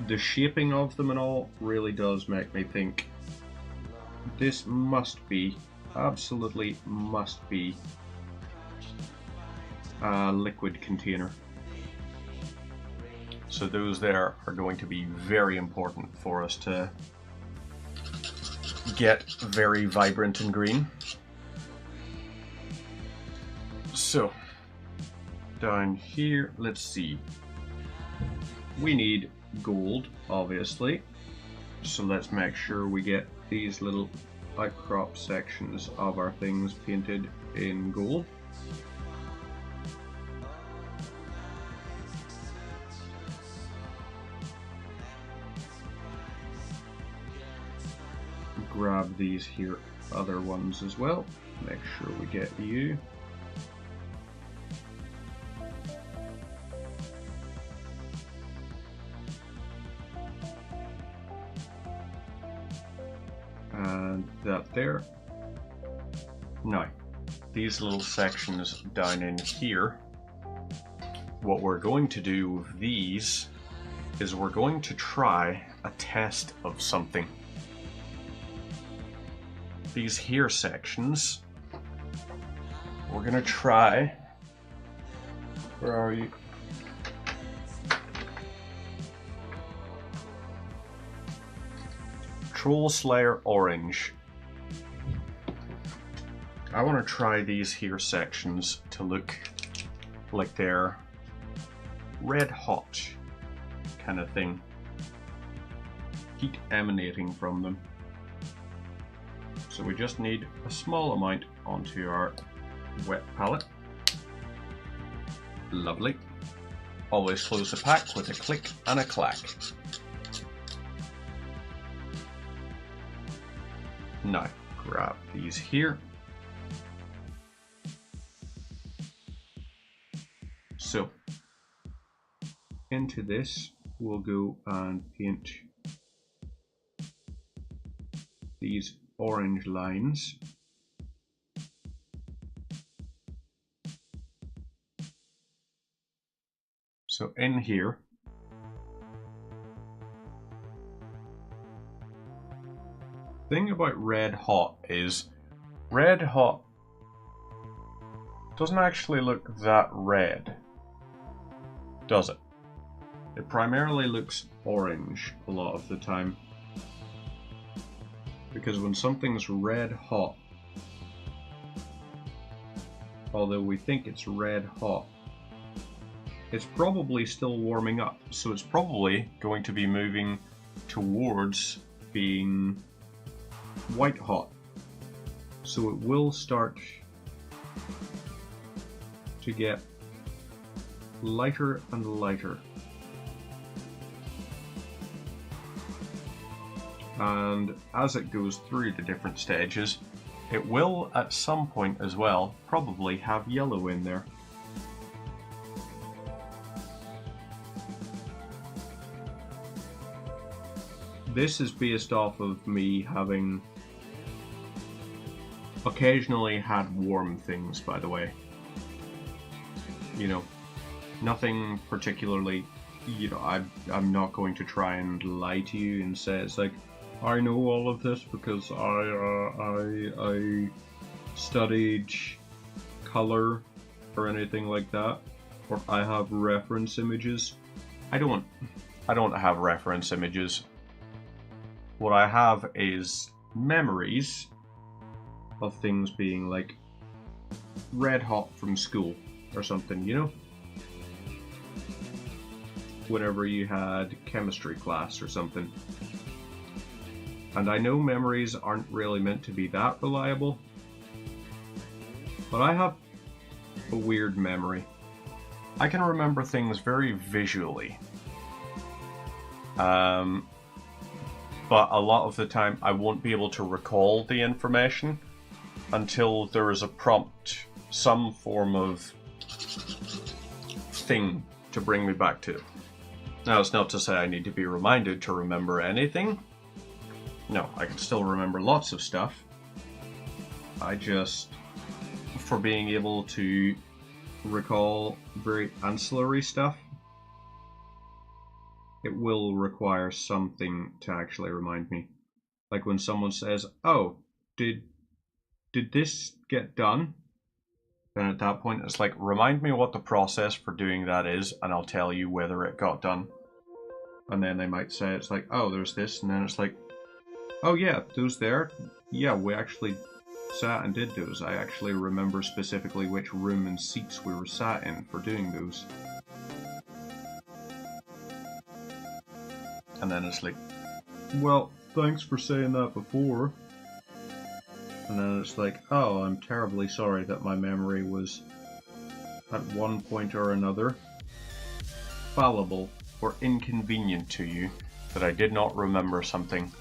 The shaping of them and all really does make me think this must be, absolutely must be, a liquid container. So those there are going to be very important for us to get very vibrant and green. So down here, let's see. We need gold, obviously. So let's make sure we get these little outcrop sections of our things painted in gold. Grab these here other ones as well. Make sure we get you. And that there. Now, these little sections down in here, what we're going to do with these is we're going to try a test of something. These here sections, we're gonna try, where are you? Troll Slayer Orange. I want to try these here sections to look like they're red hot kind of thing. Heat emanating from them. So we just need a small amount onto our wet palette. Lovely. Always close the pack with a click and a clack. Now, grab these here. So, into this, we'll go and paint these orange lines. So in here, the thing about red hot is red hot doesn't actually look that red, does it? It primarily looks orange a lot of the time. Because when something's red hot, although we think it's red hot, it's probably still warming up. So it's probably going to be moving towards being white hot. So it will start to get lighter and lighter. And as it goes through the different stages, it will at some point as well probably have yellow in there. This is based off of me having occasionally had warm things, by the way. You know, nothing particularly, you know, I'm not going to try and lie to you and say it's like, I know all of this because I studied color or anything like that, or I have reference images. I don't have reference images. What I have is memories of things being like red hot from school or something, you know? Whenever you had chemistry class or something. And I know memories aren't really meant to be that reliable, but I have a weird memory. I can remember things very visually. But a lot of the time I won't be able to recall the information until there is a prompt, some form of thing to bring me back to. Now, it's not to say I need to be reminded to remember anything. No, I can still remember lots of stuff. I just, for being able to recall very ancillary stuff, it will require something to actually remind me. Like when someone says, oh, did this get done? Then at that point it's like, remind me what the process for doing that is, and I'll tell you whether it got done. And then they might say, it's like, oh, there's this, and then it's like, oh yeah, those there? Yeah, we actually sat and did those. I actually remember specifically which room and seats we were sat in for doing those. And then it's like, well, thanks for saying that before. And then it's like, oh, I'm terribly sorry that my memory was, at one point or another, fallible or inconvenient to you, that I did not remember something.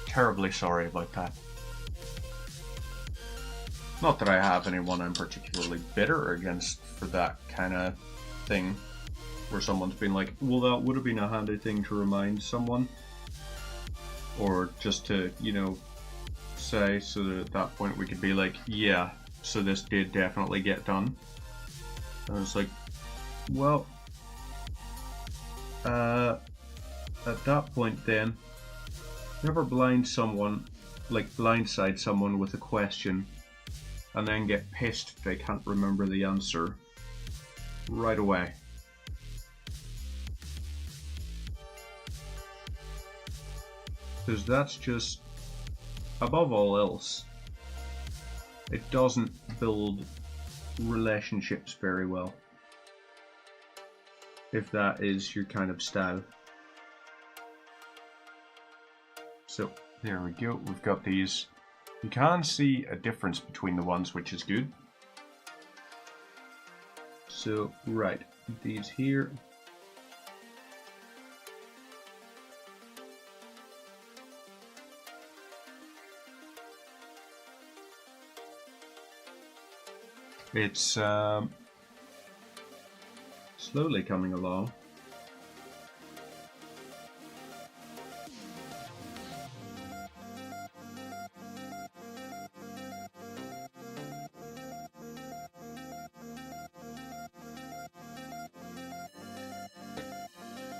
Terribly sorry about that. Not that I have anyone I'm particularly bitter against for that kind of thing, where someone's been like, well, that would have been a handy thing to remind someone. Or just to, you know, say, so that at that point we could be like, yeah, so this did definitely get done. And it's like, well, at that point then, never blindside someone with a question and then get pissed if they can't remember the answer right away. Because that's just, above all else, it doesn't build relationships very well, if that is your kind of style. So there we go, we've got these. You can see a difference between the ones, which is good. So right, these here. It's slowly coming along.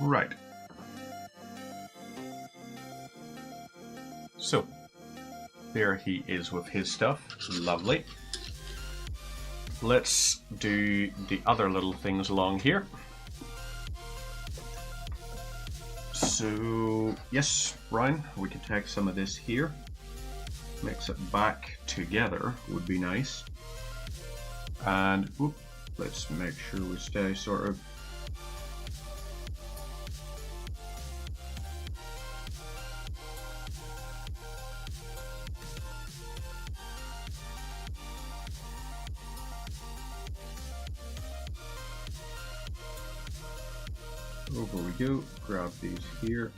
Right. So, there he is with his stuff. Lovely. Let's do the other little things along here. So, yes, Brian, we can take some of this here. Mix it back together would be nice. And, let's make sure we stay sort of Over we go, grab these here.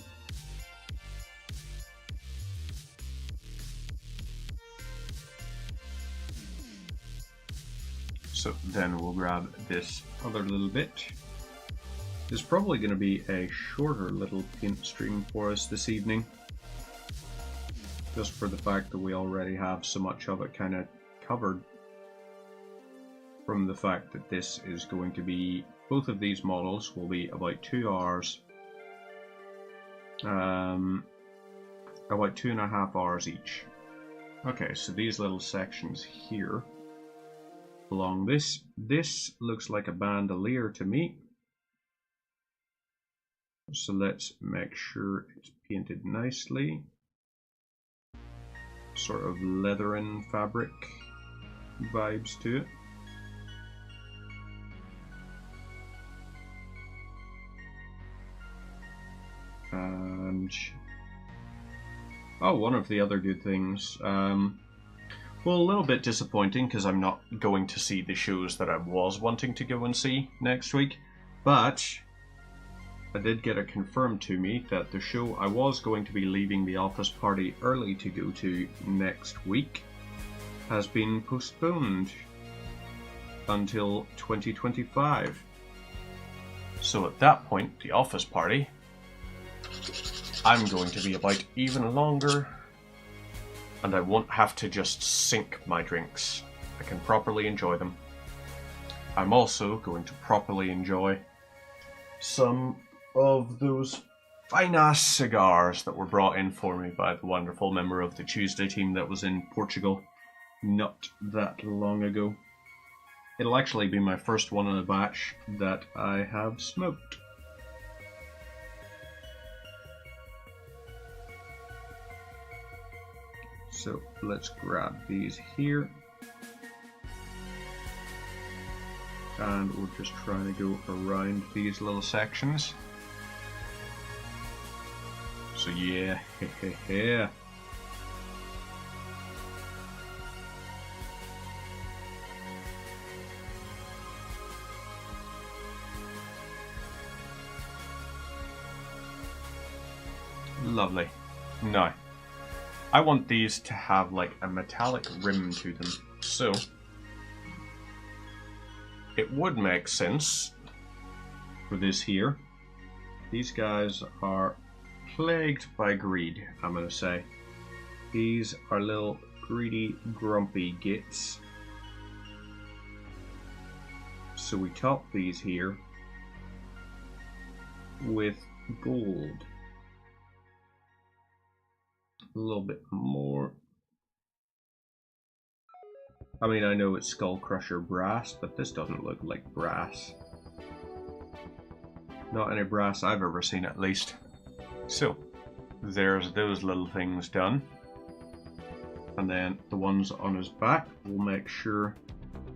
So then we'll grab this other little bit. It's probably going to be a shorter little paint stream for us this evening. Just for the fact that we already have so much of it kind of covered. From the fact that this is going to be, both of these models will be about 2 hours. About 2.5 hours each. Okay, so these little sections here. Along this looks like a bandolier to me. So let's make sure it's painted nicely. Sort of leather and fabric vibes to it. And oh, one of the other good things, well, a little bit disappointing because I'm not going to see the shows that I was wanting to go and see next week, but I did get it confirmed to me that the show I was going to be leaving the office party early to go to next week has been postponed until 2025. So at that point, the office party, I'm going to be about even longer, and I won't have to just sink my drinks. I can properly enjoy them. I'm also going to properly enjoy some of those fine-ass cigars that were brought in for me by the wonderful member of the Tuesday team that was in Portugal not that long ago. It'll actually be my first one in a batch that I have smoked. So let's grab these here. And we'll just try to go around these little sections. So yeah, lovely. Now, I want these to have like a metallic rim to them, so it would make sense for this here. These guys are plagued by greed, I'm gonna say. These are little greedy, grumpy gits. So we top these here with gold. A little bit more. I mean, I know it's Skull Crusher brass, but this doesn't look like brass. Not any brass I've ever seen, at least. So, there's those little things done. And then the ones on his back, we'll make sure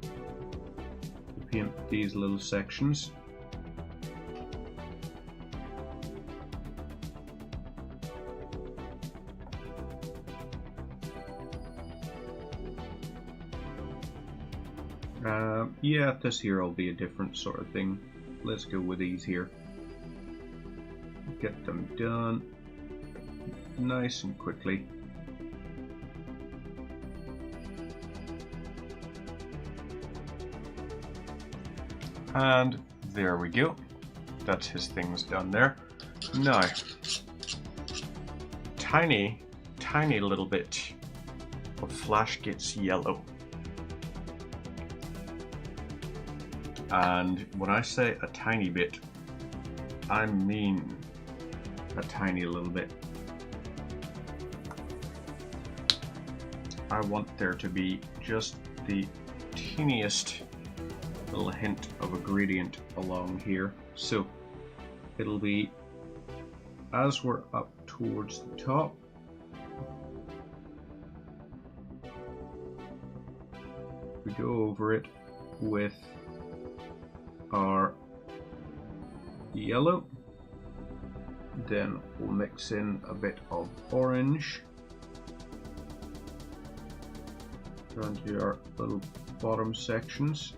to paint these little sections. Yeah, this here will be a different sort of thing. Let's go with these here. Get them done nice and quickly. And there we go. That's his things done there. Now, tiny little bit of Flash gets yellow. And when I say a tiny bit, I mean a tiny little bit. I want there to be just the teeniest little hint of a gradient along here. So it'll be as we're up towards the top. We go over it with our yellow, then we'll mix in a bit of orange down to our little bottom sections,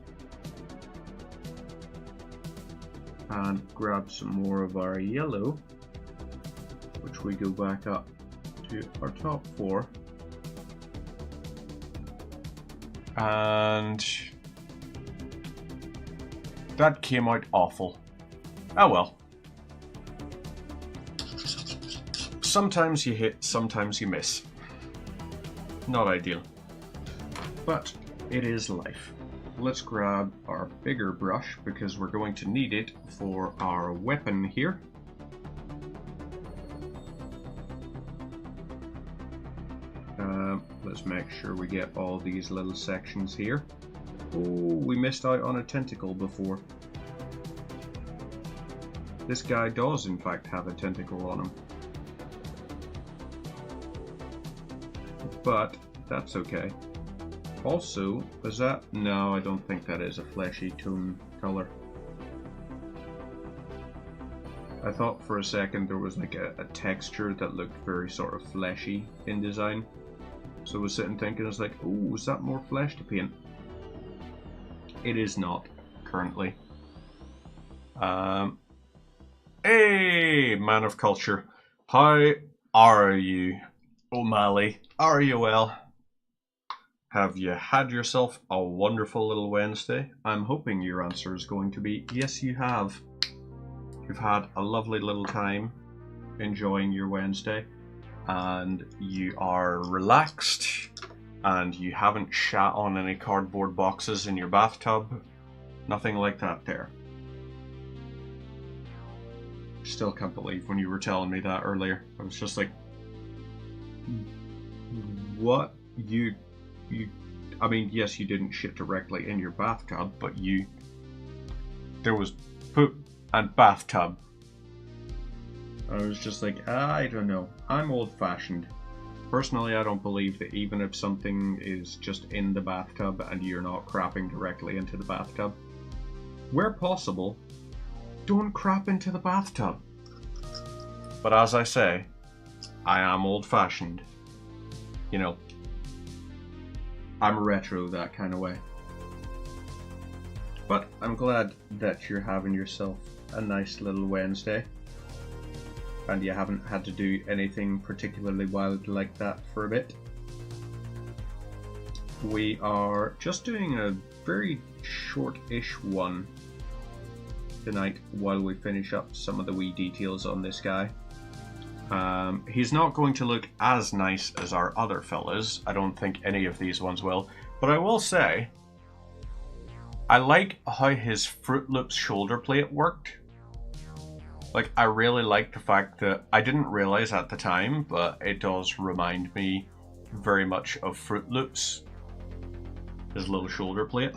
and grab some more of our yellow, which we go back up to our top 4. And that came out awful. Oh well. Sometimes you hit, sometimes you miss. Not ideal. But it is life. Let's grab our bigger brush because we're going to need it for our weapon here. Let's make sure we get all these little sections here. Oh, we missed out on a tentacle before. This guy does in fact have a tentacle on him. But that's okay. Also, is that... no, I don't think that is a fleshy tone color. I thought for a second there was like a texture that looked very sort of fleshy in design. So I was sitting thinking, I was like, oh, is that more flesh to paint? It is not, currently. Hey, man of culture. How are you, O'Malley? Are you well? Have you had yourself a wonderful little Wednesday? I'm hoping your answer is going to be, yes, you have. You've had a lovely little time enjoying your Wednesday, and you are relaxed, and you haven't shat on any cardboard boxes in your bathtub. Nothing like that there. Still can't believe when you were telling me that earlier. I was just like, what? I mean, yes, you didn't shit directly in your bathtub, but there was poop and bathtub. I was just like, I don't know. I'm old-fashioned. Personally, I don't believe that even if something is just in the bathtub and you're not crapping directly into the bathtub, where possible, don't crap into the bathtub. But as I say, I am old-fashioned. You know, I'm retro that kind of way. But I'm glad that you're having yourself a nice little Wednesday. And you haven't had to do anything particularly wild like that for a bit. We are just doing a very short-ish one tonight while we finish up some of the wee details on this guy. He's not going to look as nice as our other fellas. I don't think any of these ones will. But I will say, I like how his Fruit Loops shoulder plate worked. Like, I really like the fact that I didn't realize at the time, but it does remind me very much of Fruit Loops. His little shoulder plate.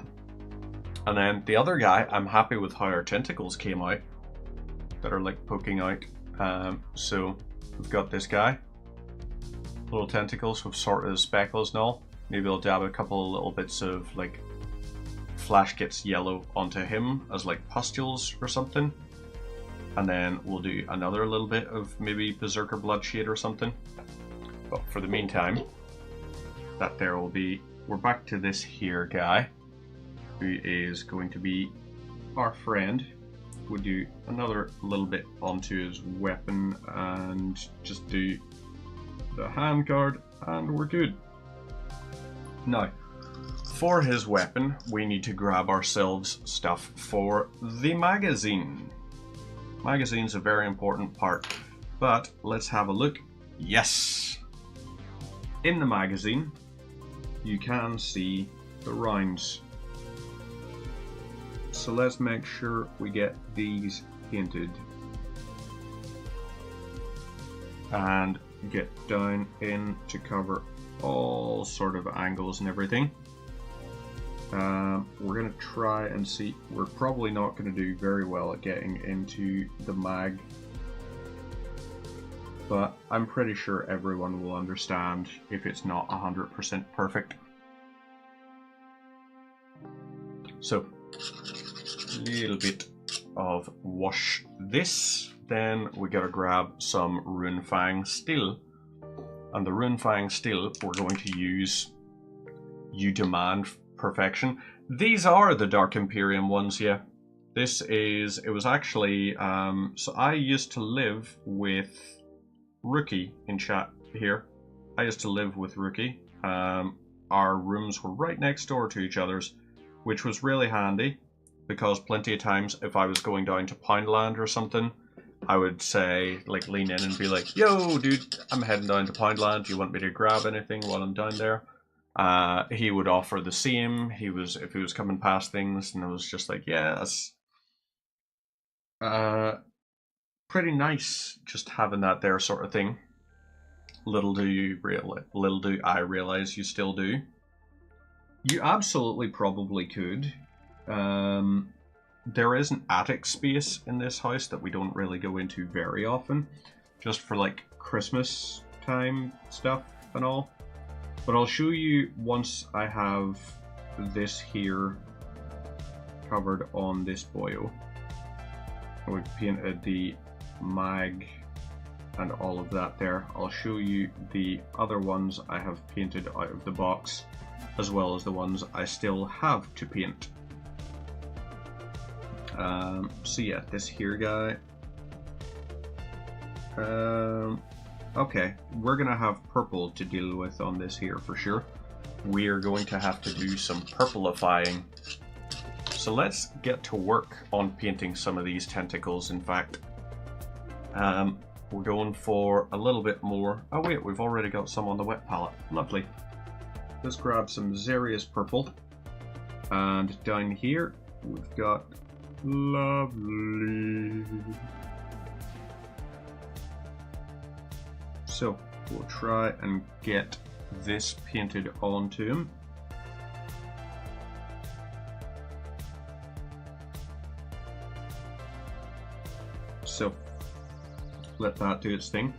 And then the other guy, I'm happy with how our tentacles came out. That are like poking out. So we've got this guy. Little tentacles with sort of speckles and all. Maybe I'll dab a couple of little bits of like Flash Gets Yellow onto him as like pustules or something. And then we'll do another little bit of maybe Berserker Bloodshade or something. But for the meantime, that there will be... we're back to this here guy, who is going to be our friend. We'll do another little bit onto his weapon and just do the handguard, and we're good. Now, for his weapon, we need to grab ourselves stuff for the magazine. Magazine's a very important part, but let's have a look. Yes! In the magazine, you can see the rounds. So let's make sure we get these painted. And get down in to cover all sort of angles and everything. We're going to try and see. We're probably not going to do very well at getting into the mag, but I'm pretty sure everyone will understand if it's not 100% perfect. So, a little bit of wash this, then we gotta grab some Runefang Steel, and the Runefang Steel we're going to use You Demand Perfection. These are the Dark Imperium ones, yeah. It was actually, so I used to live with Rookie in chat here. I used to live with Rookie. Our rooms were right next door to each other's, which was really handy because plenty of times if I was going down to Poundland or something, I would say, like, lean in and be like, yo, dude, I'm heading down to Poundland. Do you want me to grab anything while I'm down there? He would offer the same. If he was coming past things, and it was just like, yeah, that's pretty nice just having that there sort of thing. Little do I realize you still do. You absolutely probably could. There is an attic space in this house that we don't really go into very often, just for like Christmas time stuff and all. But I'll show you once I have this here covered on this boyo. We've painted the mag and all of that there. I'll show you the other ones I have painted out of the box, as well as the ones I still have to paint. So yeah, this here guy. Okay, we're gonna have purple to deal with on this here for sure. We are going to have to do some purplifying. So let's get to work on painting some of these tentacles, in fact. We're going for a little bit more. Oh wait, we've already got some on the wet palette. Lovely. Let's grab some Xerius purple. And down here, we've got lovely. So we'll try and get this painted onto him. So let that do its thing.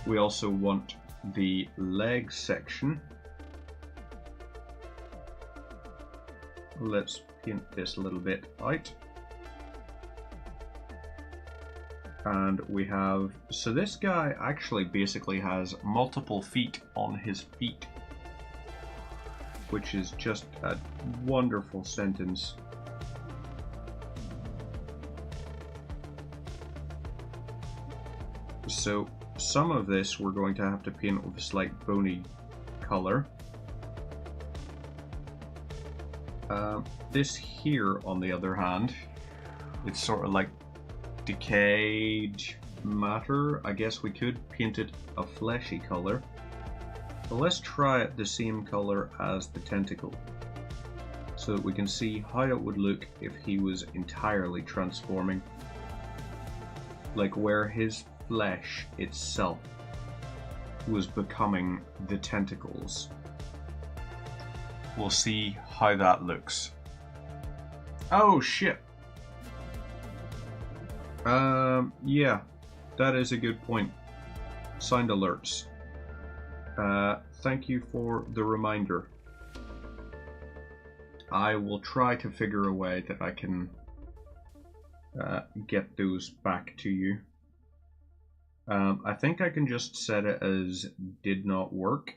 We also want the leg section. Let's paint this a little bit out. And we have, so this guy actually basically has multiple feet on his feet, which is just a wonderful sentence. So some of this we're going to have to paint with a slight bony color. This here, on the other hand, it's sort of like decayed matter. I guess we could paint it a fleshy color. But let's try it the same color as the tentacle, so that we can see how it would look if he was entirely transforming. Like where his flesh itself was becoming the tentacles. We'll see how that looks. Oh shit! Yeah, that is a good point. Sound alerts. Thank you for the reminder. I will try to figure a way that I can get those back to you. I think I can just set it as did not work,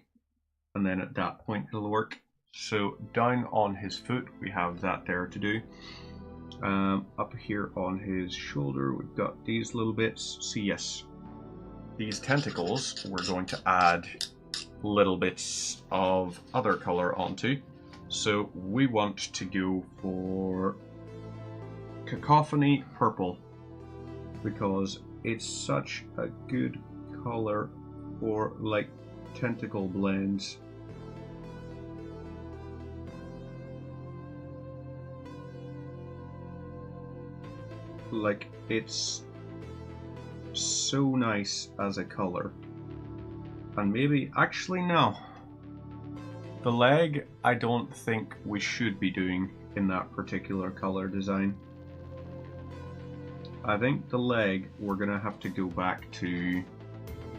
and then at that point it'll work. So down on his foot we have that there to do. Up here on his shoulder we've got these little bits. So yes, these tentacles we're going to add little bits of other color onto. So we want to go for Cacophony Purple, because it's such a good color for like tentacle blends. Like, it's so nice as a color. And maybe, actually no, the leg I don't think we should be doing in that particular color design. I think the leg we're gonna have to go back to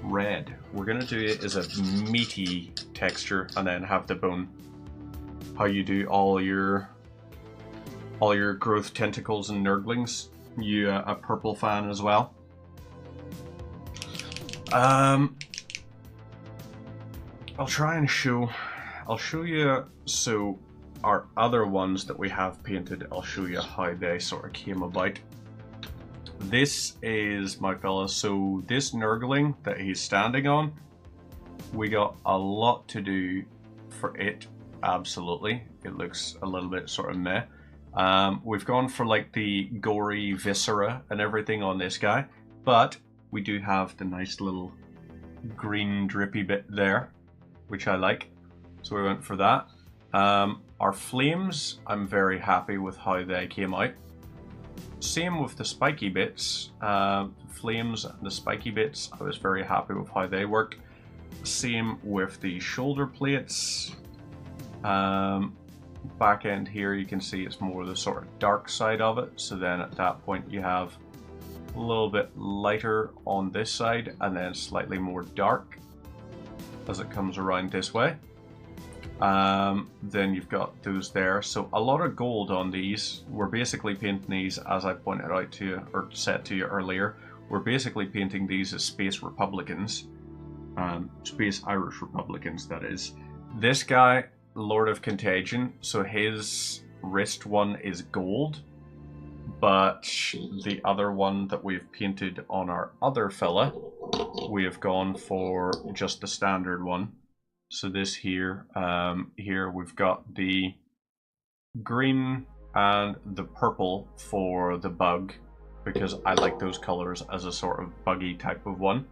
red. We're gonna do it as a meaty texture and then have the bone. How you do all your growth tentacles and nurglings. You a purple fan as well. I'll try and I'll show you. So our other ones that we have painted, I'll show you how they sort of came about. This is my fella, so this Nurgling that he's standing on, we got a lot to do for it, absolutely. It looks a little bit sort of meh. We've gone for like the gory viscera and everything on this guy, but we do have the nice little green drippy bit there, which I like, so we went for that. Our flames, I'm very happy with how they came out. Same with the spiky bits. Flames and the spiky bits, I was very happy with how they worked. Same with the shoulder plates. Back end here, you can see it's more the sort of dark side of it. So then at that point you have a little bit lighter on this side and then slightly more dark as it comes around this way. Then you've got those there. So a lot of gold on these. We're basically painting these, as I pointed out to you, or said to you earlier, we're basically painting these as Space Republicans. Space Irish Republicans, that is. This guy, Lord of Contagion, so his wrist one is gold, but the other one that we've painted on our other fella, we have gone for just the standard one. So this here, here we've got the green and the purple for the bug, because I like those colors as a sort of buggy type of one.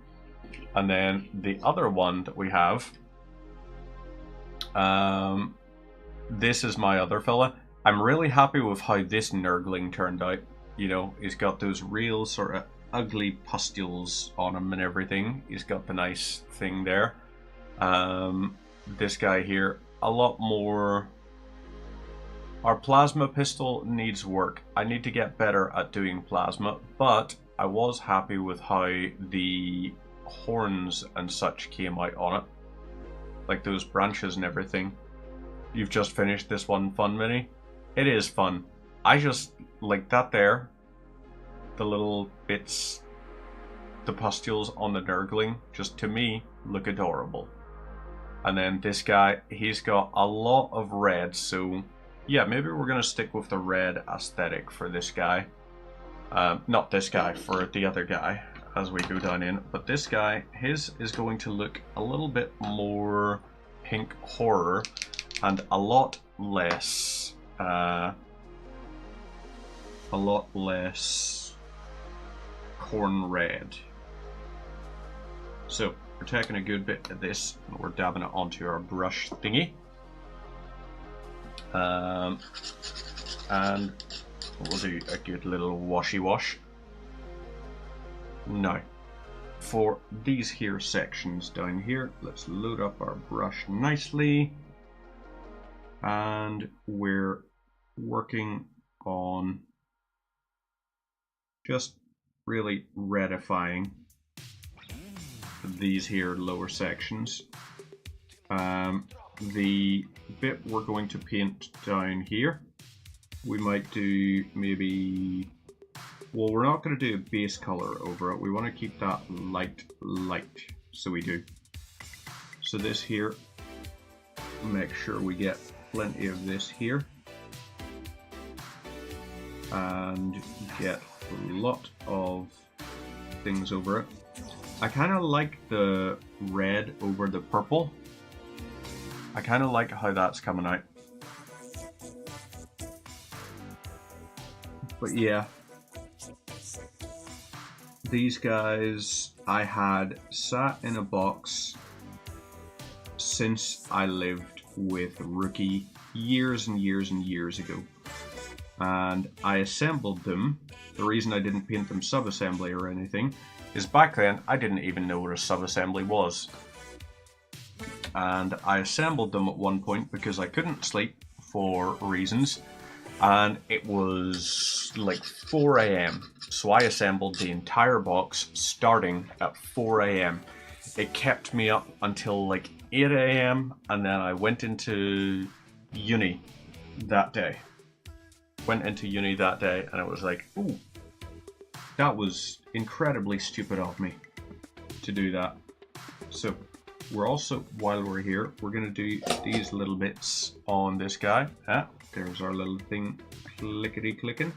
And then the other one that we have, this is my other fella. I'm really happy with how this Nurgling turned out. You know, he's got those real sort of ugly pustules on him and everything. He's got the nice thing there. This guy here, a lot more. Our plasma pistol needs work. I need to get better at doing plasma, but I was happy with how the horns and such came out on it, like those branches and everything. You've just finished this one fun mini. It is fun. I just like that there, the little bits, the pustules on the Nurgling, just to me look adorable. And then this guy, he's got a lot of red, so yeah, maybe we're gonna stick with the red aesthetic for this guy. Not this guy, for the other guy as we go down in, but this guy, his is going to look a little bit more pink horror and a lot less corn red. So we're taking a good bit of this and we're dabbing it onto our brush thingy, and we'll do a good little washy wash. Now, for these here sections down here, let's load up our brush nicely, and we're working on just really redifying these here lower sections. The bit we're going to paint down here, we might do maybe, well, we're not going to do a base color over it. We want to keep that light, so we do. So this here, make sure we get plenty of this here, and get a lot of things over it. I kind of like the red over the purple. I kind of like how that's coming out. But yeah, these guys I had sat in a box since I lived with Rookie years and years and years ago. And I assembled them. The reason I didn't paint them sub-assembly or anything is back then I didn't even know what a sub-assembly was. And I assembled them at one point because I couldn't sleep for reasons, and it was like 4 AM. So I assembled the entire box starting at 4 AM. It kept me up until like 8 AM, and then I went into uni that day. And it was like, ooh, that was incredibly stupid of me to do that. So we're also, while we're here, we're going to do these little bits on this guy. Ah, there's our little thing clickety clicking.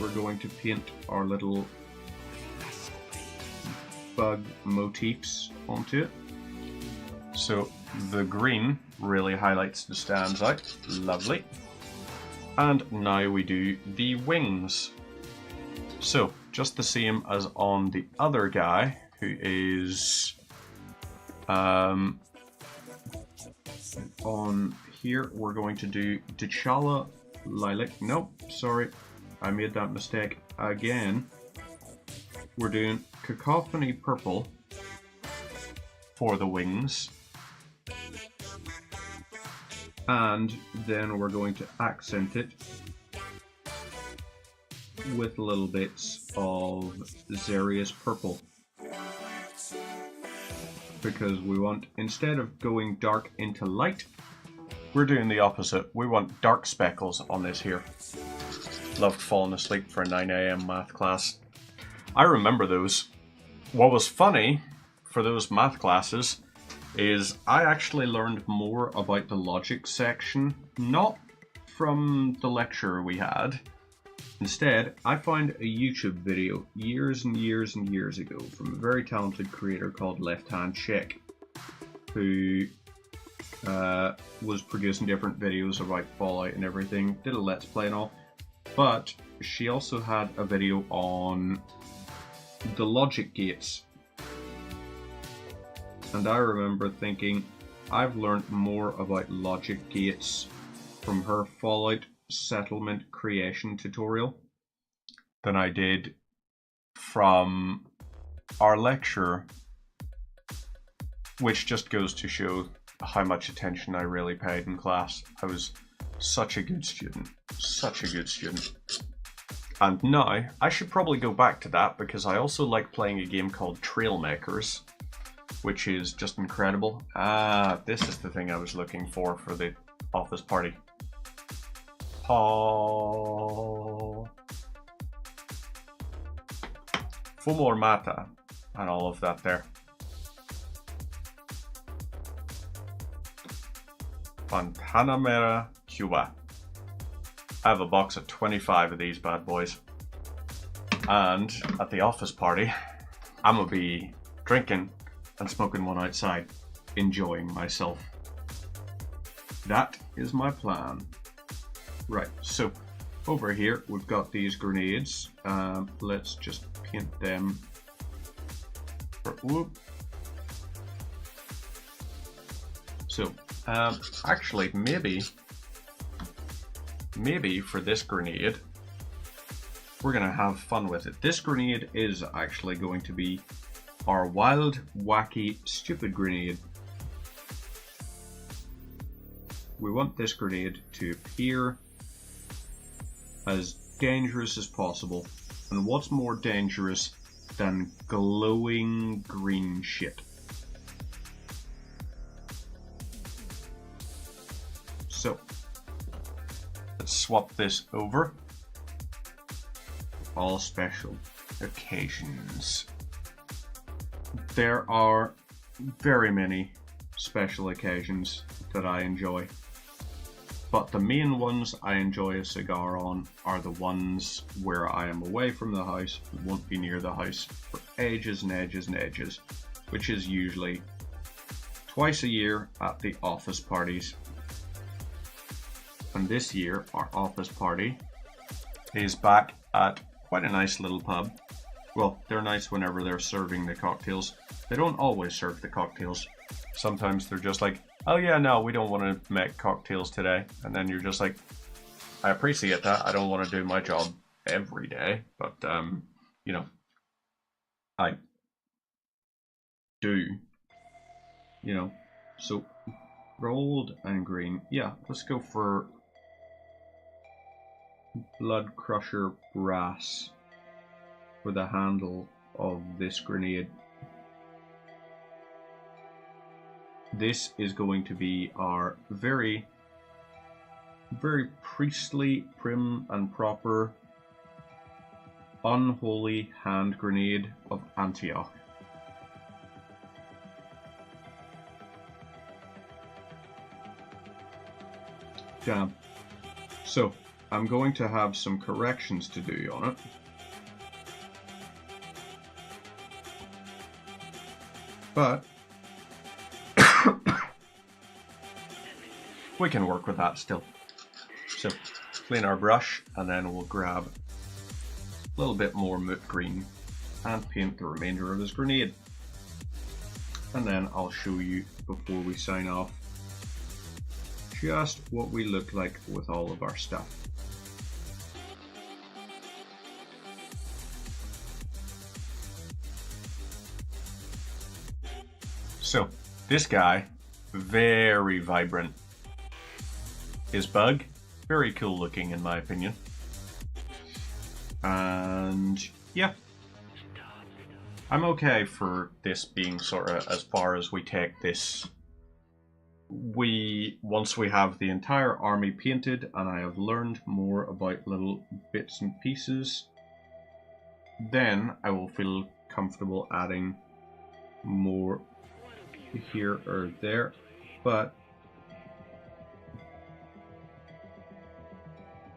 We're going to paint our little bug motifs onto it. So the green really highlights and stands out. Lovely. And now we do the wings. So just the same as on the other guy, who is on here, we're going to do T'Challa Lilac. Nope, sorry, I made that mistake again. We're doing Cacophony Purple for the wings. And then we're going to accent it with little bits of Xerius Purple. Because we want, instead of going dark into light, we're doing the opposite. We want dark speckles on this here. Loved falling asleep for a 9 AM math class. I remember those. What was funny for those math classes is I actually learned more about the logic section, not from the lecture we had. Instead, I found a YouTube video years and years and years ago from a very talented creator called Left Hand Check, who was producing different videos about Fallout and everything, did a Let's Play and all, but she also had a video on the logic gates. And I remember thinking, I've learned more about logic gates from her Fallout settlement creation tutorial than I did from our lecture, which just goes to show how much attention I really paid in class. I was such a good student, such a good student. And now, I should probably go back to that because I also like playing a game called Trailmakers, which is just incredible. Ah, this is the thing I was looking for the office party. Oh, Fumor Mata and all of that there. Guantanamera, Cuba. I have a box of 25 of these bad boys. And at the office party, I'm gonna be drinking and smoking one outside, enjoying myself. That is my plan. Right, so over here we've got these grenades. Let's just paint them. Whoop. So, actually, maybe for this grenade, we're gonna have fun with it. This grenade is actually going to be our wild, wacky, stupid grenade. We want this grenade to appear as dangerous as possible. And what's more dangerous than glowing green shit? So, let's swap this over. All special occasions. There are very many special occasions that I enjoy. But the main ones I enjoy a cigar on are the ones where I am away from the house, won't be near the house for ages and ages and ages, which is usually twice a year at the office parties. And this year, our office party is back at quite a nice little pub. Well, they're nice whenever they're serving the cocktails. They don't always serve the cocktails. Sometimes they're just like, oh yeah, no, we don't want to make cocktails today. And then you're just like, I appreciate that. I don't want to do my job every day. But, you know, I do. You know, so gold and green. Yeah, let's go for Blood Crusher Brass for the handle of this grenade. This is going to be our very, very priestly, prim and proper, unholy hand grenade of Antioch. Damn. So, I'm going to have some corrections to do on it. But we can work with that still. So, clean our brush, and then we'll grab a little bit more moot green and paint the remainder of his grenade. And then I'll show you before we sign off just what we look like with all of our stuff. So, this guy, very vibrant. His bug, very cool looking in my opinion. And yeah, I'm okay for this being sort of as far as we take this. Once we have the entire army painted and I have learned more about little bits and pieces, then I will feel comfortable adding more here or there. But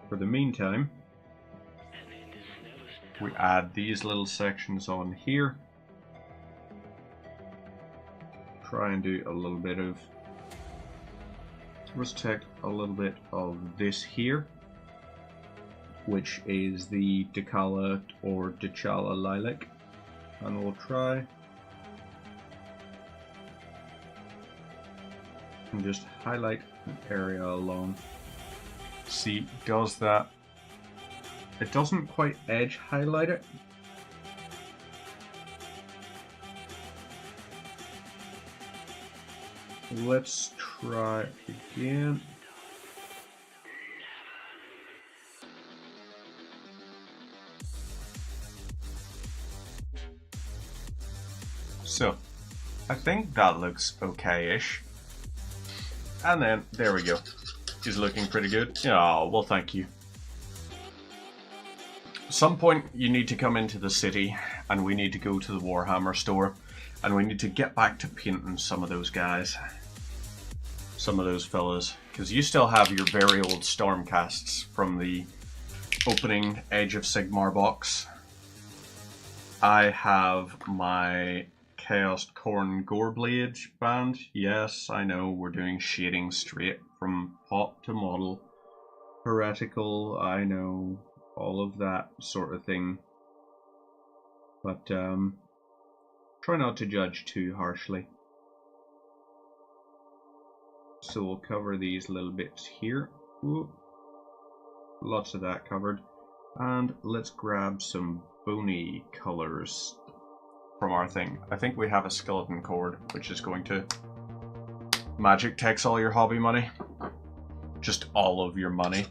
for the meantime, we add these little sections on here. Try and do a little bit of, let's take a little bit of this here, which is the Decala or Dechala lilac, and we'll try and just highlight an area along. See, does that? It doesn't quite edge highlight it. Let's try again. So, I think that looks okay-ish. And then, there we go. He's looking pretty good. Oh, well, thank you. At some point, you need to come into the city, and we need to go to the Warhammer store, and we need to get back to painting some of those guys. Some of those fellas. Because you still have your very old Stormcasts from the opening Age of Sigmar box. I have my Chaos Corn Goreblade band. Yes, I know, we're doing shading straight from pop to model. Heretical, I know, all of that sort of thing. But try not to judge too harshly. So we'll cover these little bits here. Ooh, lots of that covered. And let's grab some bony colors from our thing. I think we have a skeleton cord, which is going to... Magic takes all your hobby money. Just all of your money.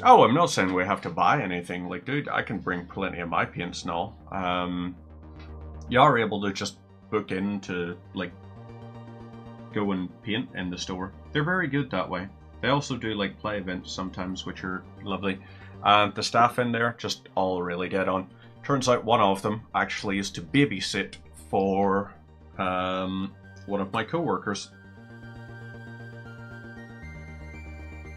Oh, I'm not saying we have to buy anything. Like, dude, I can bring plenty of my paints and all. You are able to just book in to, like, go and paint in the store. They're very good that way. They also do, like, play events sometimes, which are lovely. And the staff in there, just all really dead on. Turns out one of them actually is to babysit for one of my co-workers.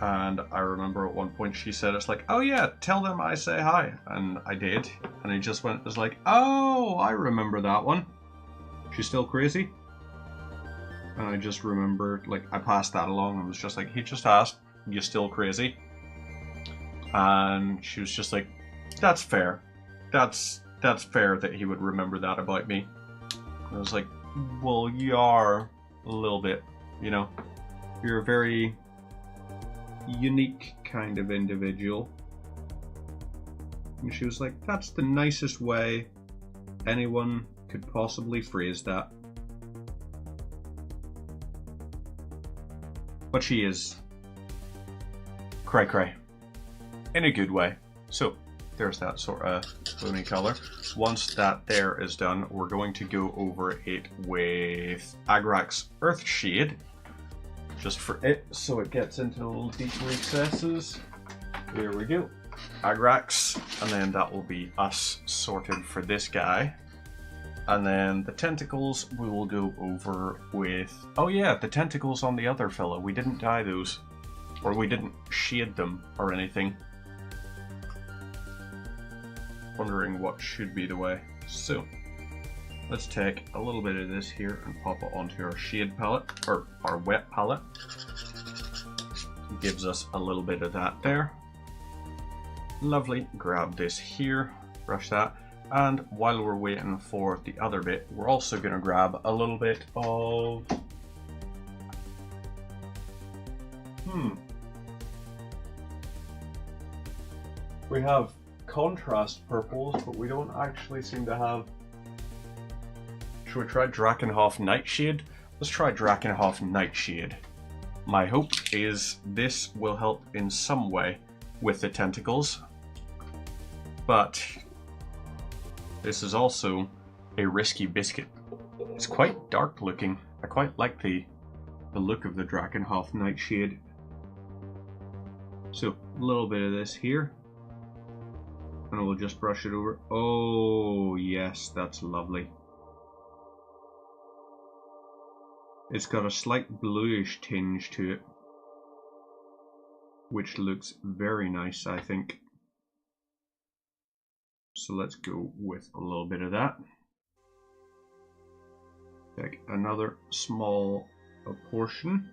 And I remember at one point she said, it's like, oh yeah, tell them I say hi. And I did. And he just went, it's like, oh, I remember that one. She's still crazy. And I just remembered, like, I passed that along and was just like, he just asked, you still crazy? And she was just like, that's fair. That's fair that he would remember that about me. And I was like, well, you are a little bit, you know, you're a very unique kind of individual. And she was like, that's the nicest way anyone could possibly phrase that. But she is cray cray in a good way. So there's that sort of bony color. Once that there is done, we're going to go over it with Agrax Earthshade, just for it, so it gets into little deep recesses. There we go, Agrax, and then that will be us sorted for this guy. And then the tentacles we will go over with, oh yeah, the tentacles on the other fella, we didn't dye those. or we didn't shade them or anything. Wondering what should be the way. So let's take a little bit of this here and pop it onto our shade palette, or our wet palette. Gives us a little bit of that there. Lovely. Grab this here, brush that, and while we're waiting for the other bit, we're also going to grab a little bit of we have contrast purples, but we don't actually seem to have. Should we try Drakenhof Nightshade? Let's try Drakenhof Nightshade. My hope is this will help in some way with the tentacles, but this is also a risky biscuit. It's quite dark looking. I quite like the look of the Drakenhof Nightshade. So a little bit of this here, and we'll just brush it over. Oh yes, that's lovely. It's got a slight bluish tinge to it, which looks very nice, I think. So let's go with a little bit of that. Take another small portion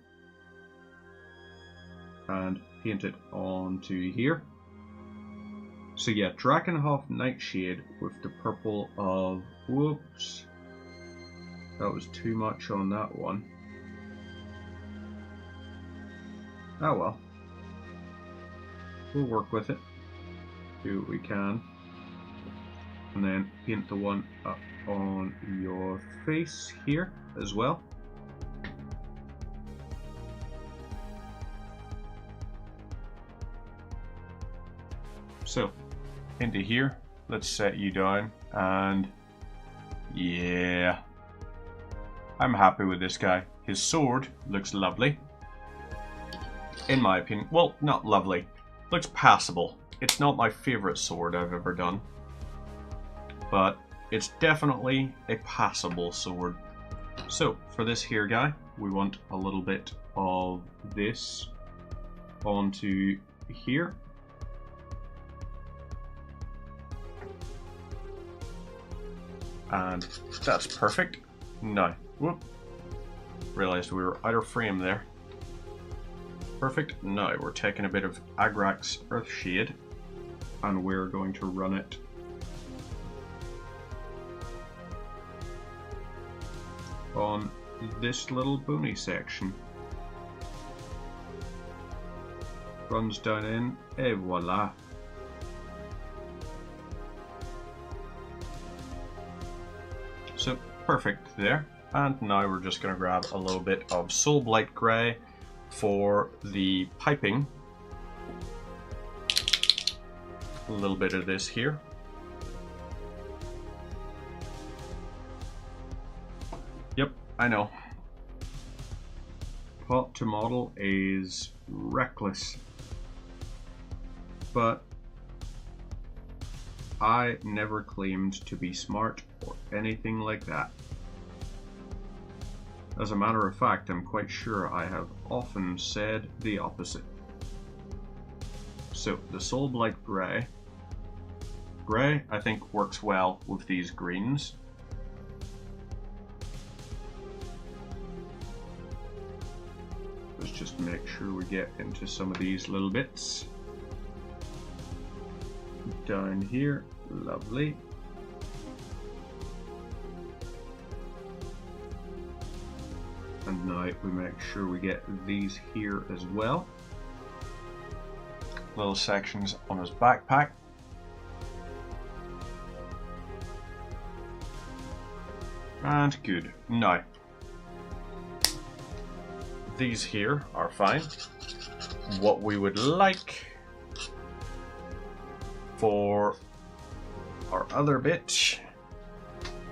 and paint it onto here. So yeah, Drakenhof Nightshade with the purple of, whoops, that was too much on that one. Oh well. We'll work with it. Do what we can. And then paint the one up on your face here as well. So, into here, let's set you down, and yeah, I'm happy with this guy. His sword looks lovely, in my opinion. Well, not lovely, looks passable. It's not my favorite sword I've ever done, but it's definitely a passable sword. So, for this here guy, we want a little bit of this onto here. And that's perfect. No, whoop. Realized we were out of frame there. Perfect. Now we're taking a bit of Agrax Earthshade and we're going to run it on this little bony section. Runs down in, et voila. So perfect there. And now we're just going to grab a little bit of Soulblight Grey for the piping. A little bit of this here. Yep, I know. Pot to model is reckless. But I never claimed to be smart or anything like that. As a matter of fact, I'm quite sure I have often said the opposite. So, the Soulblight Grey. Grey, I think, works well with these greens. Let's just make sure we get into some of these little bits. Down here, lovely. And now we make sure we get these here as well. Little sections on his backpack. And good. Now, these here are fine. What we would like for our other bit,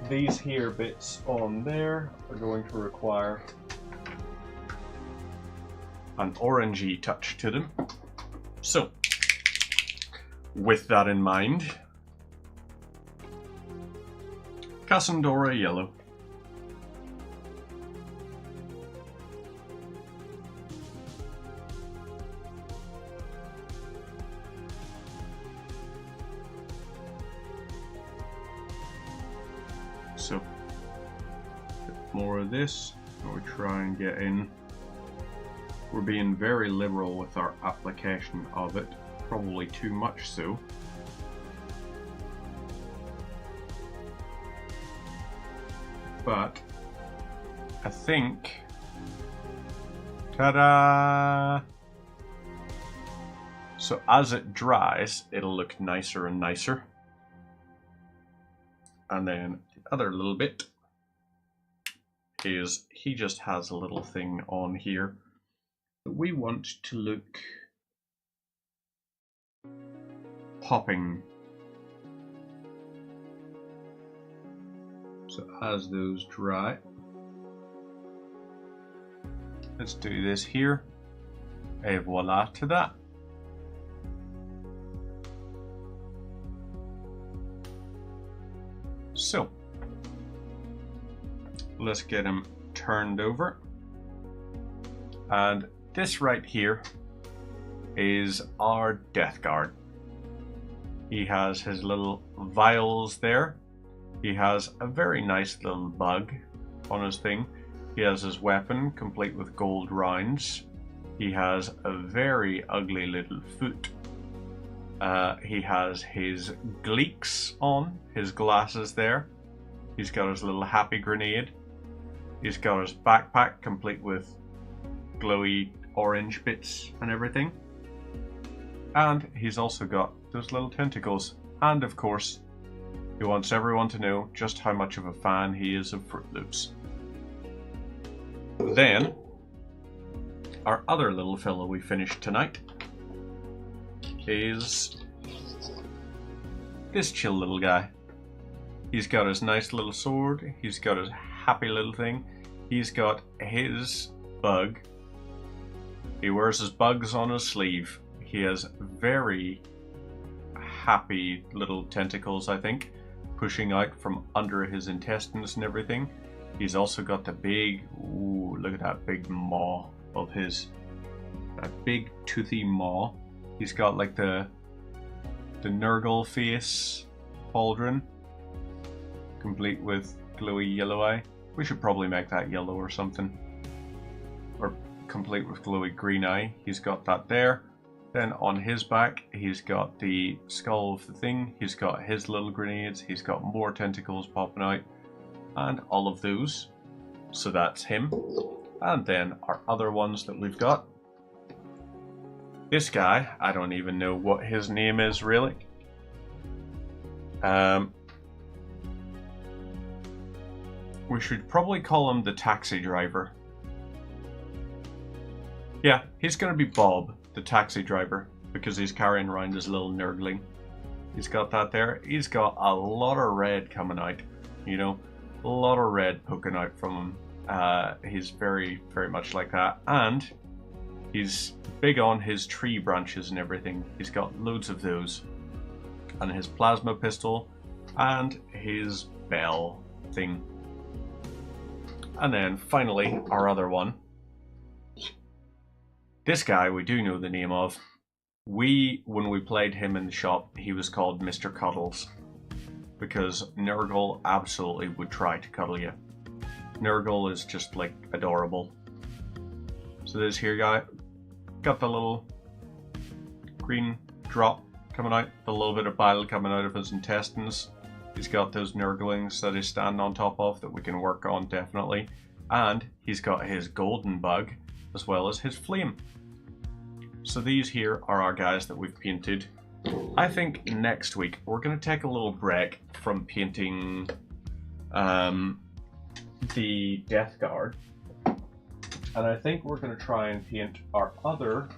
these here bits on there are going to require an orangey touch to them. So, with that in mind, Cassandora Yellow. more of this. We try and get in. We're being very liberal with our application of it, probably too much so. But I think, ta-da! So as it dries, it'll look nicer and nicer. And then the other little bit is he just has a little thing on here that we want to look popping. So as those dry, let's do this here, et voila to that. So let's get him turned over, and this right here is our Death Guard. He has his little vials there. He has a very nice little bug on his thing. He has his weapon complete with gold rounds. He has a very ugly little foot. He has his gleeks on, his glasses there. He's got his little happy grenade. He's got his backpack complete with glowy orange bits and everything. And he's also got those little tentacles. And of course, he wants everyone to know just how much of a fan he is of Fruit Loops. Then, our other little fellow we finished tonight is this chill little guy. He's got his nice little sword, he's got his happy little thing, he's got his bug, he wears his bugs on his sleeve, he has very happy little tentacles, I think, pushing out from under his intestines and everything. He's also got the big, ooh, look at that big maw of his, that big toothy maw. He's got like the Nurgle face pauldron, complete with glowy yellow eye. We should probably make that yellow or something. Or complete with glowy green eye. He's got that there. Then on his back, he's got the skull of the thing. He's got his little grenades. He's got more tentacles popping out. And all of those. So that's him. And then our other ones that we've got. This guy, I don't even know what his name is really. We should probably call him the taxi driver. Yeah, he's going to be Bob, the taxi driver, because he's carrying around his little Nurgling. He's got that there. He's got a lot of red coming out, you know, a lot of red poking out from him. He's very, very much like that. And he's big on his tree branches and everything. He's got loads of those. And his plasma pistol and his bell thing. And then finally, our other one. This guy we do know the name of. When we played him in the shop, he was called Mr. Cuddles. Because Nurgle absolutely would try to cuddle you. Nurgle is just like adorable. So this here guy got the little green drop coming out, the little bit of bile coming out of his intestines. He's got those Nurglings that he's standing on top of that we can work on definitely. And he's got his golden bug as well as his flame. So these here are our guys that we've painted. I think next week we're going to take a little break from painting the Death Guard. And I think we're going to try and paint our other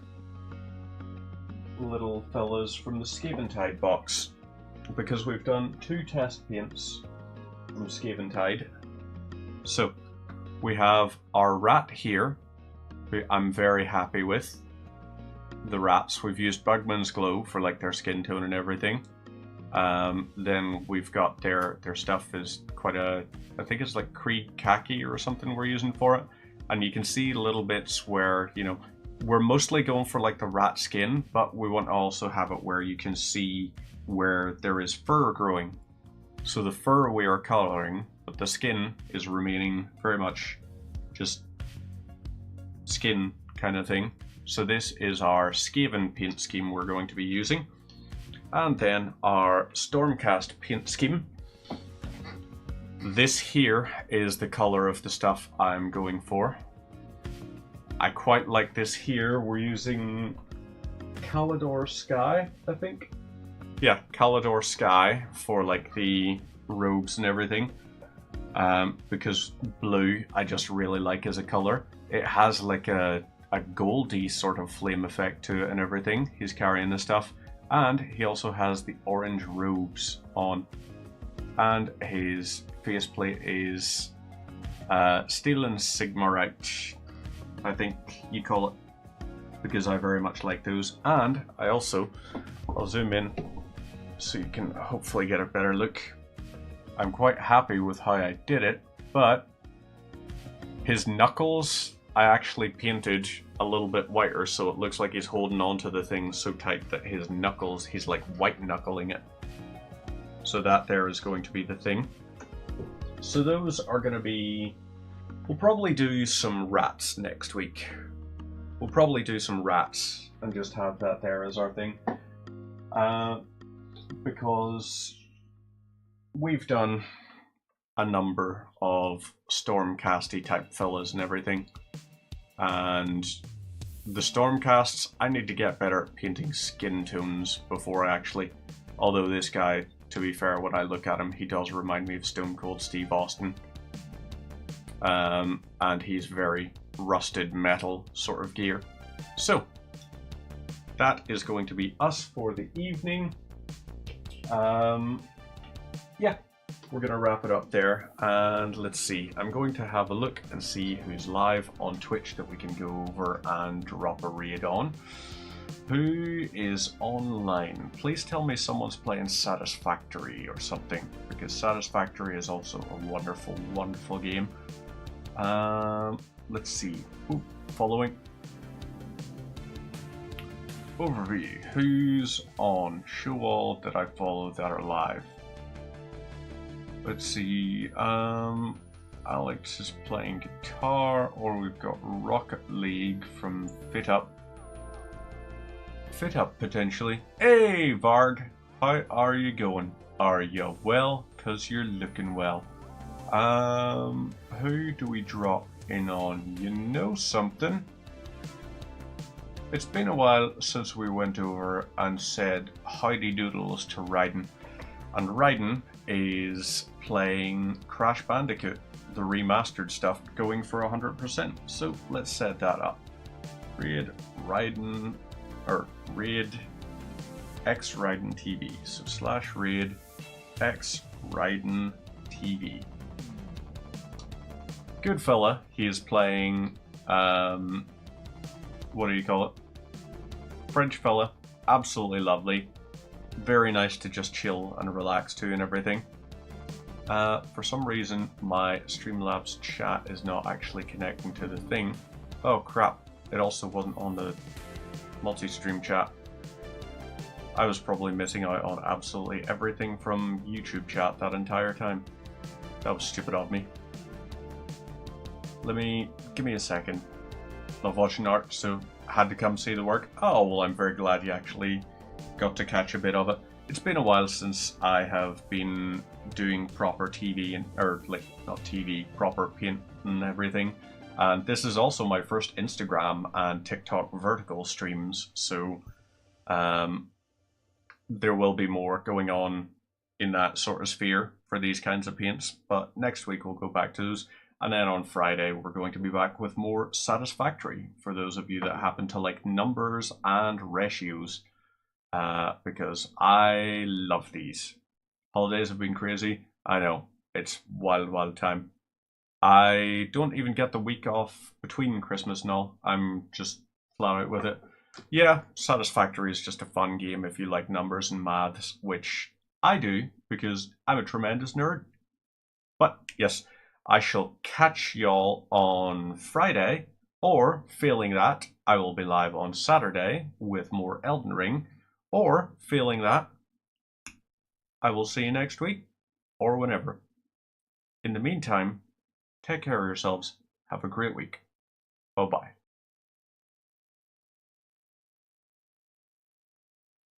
little fellas from the Scaventide box. Because we've done 2 test paints from Scaventide. So we have our rat here, who I'm very happy with. The rats, we've used Bugman's Glow for like their skin tone and everything. Then we've got their stuff is quite a, I think it's like Creed khaki or something we're using for it. And you can see little bits where, you know, we're mostly going for like the rat skin, but we want to also have it where you can see where there is fur growing. So the fur we are coloring but the skin is remaining very much just skin kind of thing. So this is our Skaven paint scheme we're going to be using. And then our Stormcast paint scheme. This here is the color of the stuff I'm going for. I quite like this here. We're using Calidor Sky, I think. Yeah, Calidor Sky for like the robes and everything. Because blue I just really like as a color. It has like a goldy sort of flame effect to it and everything. He's carrying the stuff. And he also has the orange robes on. And his faceplate is Steel and Sigmarite, I think you call it, because I very much like those. And I'll zoom in so you can hopefully get a better look. I'm quite happy with how I did it, but his knuckles I actually painted a little bit whiter, so it looks like he's holding on to the thing so tight that his knuckles, he's like white knuckling it. So that there is going to be the thing. So those are going to be... We'll probably do some rats next week. We'll probably do some rats and just have that there as our thing. Because we've done a number of Stormcasty type fellas and everything. And the Stormcasts, I need to get better at painting skin tones before I actually... Although this guy, to be fair, when I look at him, he does remind me of Stone Cold Steve Austin. And he's very rusted metal sort of gear. So, that is going to be us for the evening. Yeah, we're going to wrap it up there. And let's see, I'm going to have a look and see who's live on Twitch that we can go over and drop a raid on. Who is online? Please tell me someone's playing Satisfactory or something, because Satisfactory is also a wonderful, wonderful game. Let's see. Ooh, following. Overview. Who's on? Show all that I follow that are live. Let's see. Alex is playing guitar, or we've got Rocket League from Fit Up. Fit Up, potentially. Hey, Varg! How are you going? Are you well? 'Cause you're looking well. Who do we drop in on? You know something? It's been a while since we went over and said howdy doodles to Raiden. And Raiden is playing Crash Bandicoot, the remastered stuff, going for 100%. So let's set that up. Raid Raiden... or raid X Raiden TV. So / raid X Raiden TV. Good fella. He is playing what do you call it? French fella. Absolutely lovely. Very nice to just chill and relax to and everything. For some reason my Streamlabs chat is not actually connecting to the thing. Oh crap. It also wasn't on the multi-stream chat. I was probably missing out on absolutely everything from YouTube chat that entire time. That was stupid of me. Give me a second. Love watching art, so had to come see the work. Oh, well, I'm very glad you actually got to catch a bit of it. It's been a while since I have been doing proper TV, or like, not TV, proper paint and everything. And this is also my first Instagram and TikTok vertical streams, so there will be more going on in that sort of sphere for these kinds of paints. But next week we'll go back to those. And then on Friday we're going to be back with more Satisfactory for those of you that happen to like numbers and ratios. Because I love these. Holidays have been crazy. I know, it's wild, wild time. I don't even get the week off between Christmas and all. I'm just flat out with it. Yeah, Satisfactory is just a fun game if you like numbers and maths, which I do because I'm a tremendous nerd. But yes, I shall catch y'all on Friday, or failing that, I will be live on Saturday with more Elden Ring, or failing that, I will see you next week, or whenever. In the meantime, take care of yourselves. Have a great week. Bye bye.